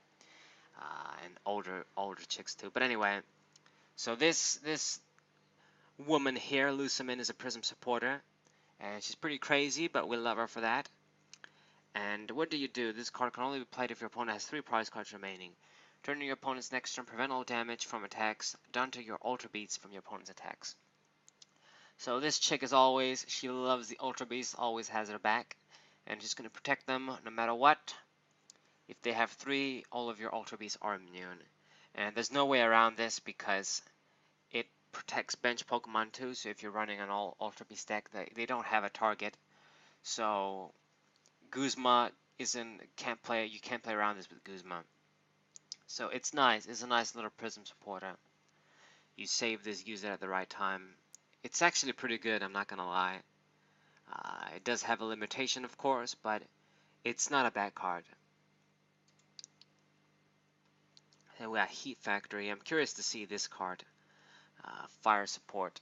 And older chicks too. But anyway, so this woman here, Lucimin, is a Prism supporter, and she's pretty crazy, but we love her for that. And what do you do? This card can only be played if your opponent has 3 prize cards remaining. During your opponent's next turn, prevent all damage from attacks done to your Ultra Beasts from your opponent's attacks. So this chick is always, she loves the Ultra Beasts, always has her back, and she's going to protect them no matter what. If they have 3, all of your Ultra Beasts are immune. And there's no way around this because it protects bench Pokemon too, so if you're running an all Ultra Beast deck, they don't have a target. So Guzma can't play around this with Guzma. So it's nice. It's a nice little Prism supporter. You save this, use it at the right time. It's actually pretty good, I'm not gonna lie. It does have a limitation, of course, but it's not a bad card. Then we got Heat Factory. I'm curious to see this card. Fire Support.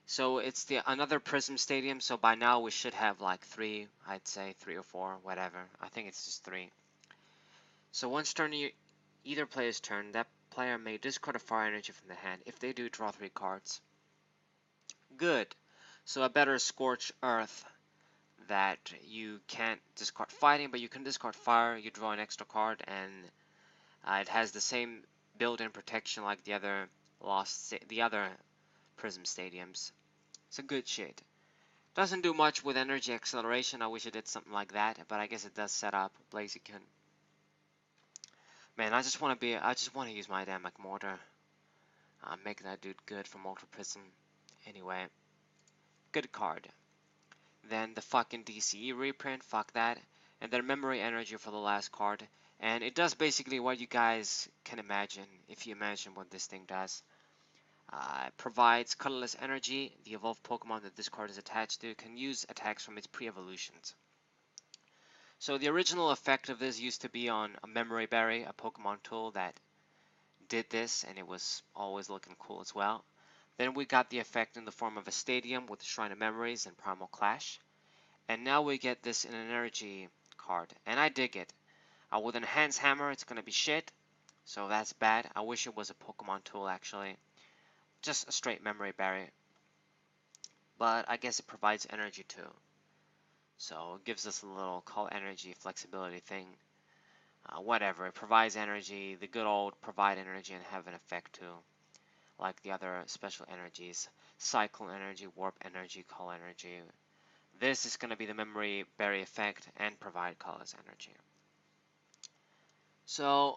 So it's another Prism Stadium, so by now we should have like 3, I'd say 3 or 4, whatever. I think it's just 3. So once turning either player's turn, that player may discard a fire energy from the hand. If they do, draw 3 cards. Good. So a better Scorch Earth that you can't discard fighting, but you can discard fire, you draw an extra card, and it has the same built-in protection like the other Prism Stadiums. It's a good shit. Doesn't do much with energy acceleration. I wish it did something like that, but I guess it does set up Blaziken. Man, I just want to use my Dynamic Mortar. Make that dude good from Ultra Prism. Anyway, good card. Then the fucking DCE reprint, fuck that. And then Memory Energy for the last card. And it does basically what you guys can imagine, if you imagine what this thing does. It provides colorless energy. The evolved Pokemon that this card is attached to can use attacks from its pre-evolutions. So the original effect of this used to be on a Memory Berry, a Pokemon tool that did this, and it was always looking cool as well. Then we got the effect in the form of a Stadium with Shrine of Memories and Primal Clash. And now we get this in an energy card, and I dig it. With Enhance Hammer, it's going to be shit, so that's bad. I wish it was a Pokemon tool, actually. Just a straight Memory Berry. But I guess it provides energy too. So it gives us a little call energy flexibility thing. Whatever, it provides energy. The good old provide energy and have an effect too. Like the other special energies. Cycle energy, warp energy, call energy. This is going to be the Memory Berry effect and provide colorless energy. So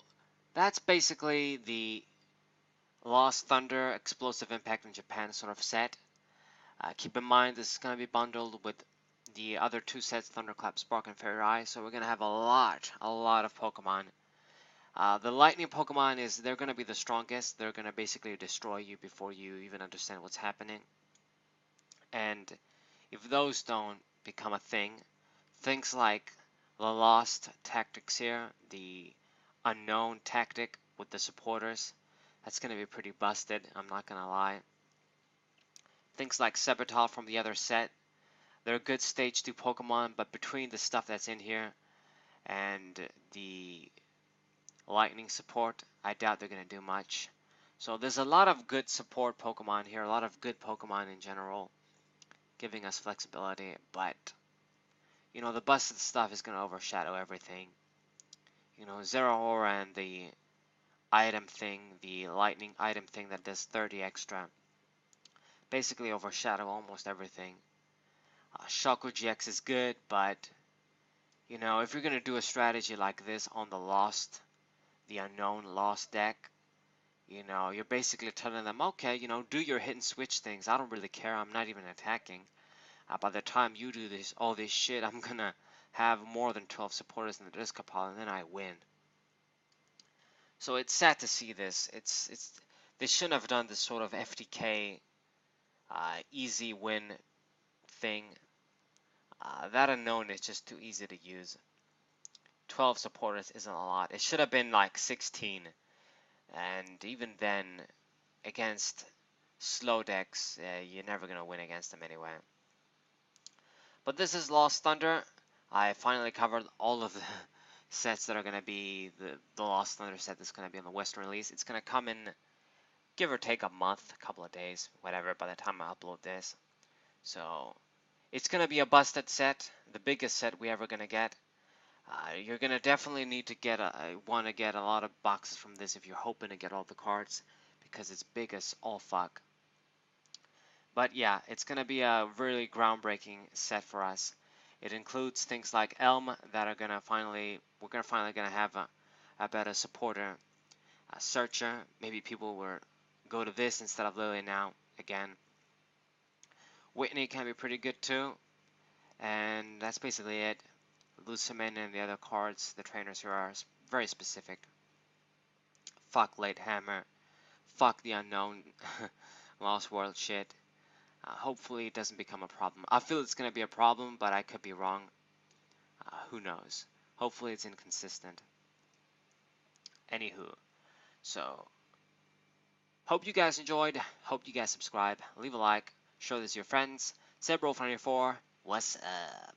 that's basically the Lost Thunder Explosive Impact in Japan sort of set. Keep in mind this is going to be bundled with the other 2 sets, Thunderclap, Spark, and Fairy Eye, so we're going to have a lot of Pokemon. The Lightning Pokemon they're going to be the strongest. They're going to basically destroy you before you even understand what's happening. And if those don't become a thing, things like the Lost tactics here, the Unknown tactic with the supporters, that's going to be pretty busted, I'm not going to lie. Things like Sabotage from the other set, they're good stage 2 Pokemon, but between the stuff that's in here and the lightning support, I doubt they're going to do much. So there's a lot of good support Pokemon here, a lot of good Pokemon in general, giving us flexibility, but you know, the busted stuff is going to overshadow everything. You know, Zeraora and the item thing, the lightning item thing that does 30 extra, basically overshadow almost everything. Shaco GX is good, but you know, if you're going to do a strategy like this on the unknown Lost deck, you know, you're basically telling them, okay, you know, do your hit and switch things. I don't really care. I'm not even attacking. By the time you do all this shit, I'm going to have more than 12 supporters in the discard pile, and then I win. So it's sad to see this. They shouldn't have done this sort of FTK easy win thing. That unknown is just too easy to use. 12 supporters isn't a lot. It should have been like 16. And even then, against slow decks, you're never going to win against them anyway. But this is Lost Thunder. I finally covered all of the sets that are going to be the Lost Thunder set that's going to be on the Western release. It's going to come in, give or take a month, a couple of days, whatever, by the time I upload this. So it's going to be a busted set, the biggest set we ever going to get. You're gonna definitely need to want to get a lot of boxes from this if you're hoping to get all the cards, because it's big as all fuck. But yeah, it's gonna be a really groundbreaking set for us. It includes things like Elm that are gonna finally gonna have a better supporter, a searcher. Maybe people will go to this instead of Lily now again. Whitney can be pretty good too, and that's basically it. Lucimen and the other cards, the trainers here are very specific. Fuck Late Hammer. Fuck the unknown Lost World shit. Hopefully it doesn't become a problem. I feel it's going to be a problem, but I could be wrong. Who knows? Hopefully it's inconsistent. Anywho, so hope you guys enjoyed. Hope you guys subscribe. Leave a like. Show this to your friends. Sebro24. What's up?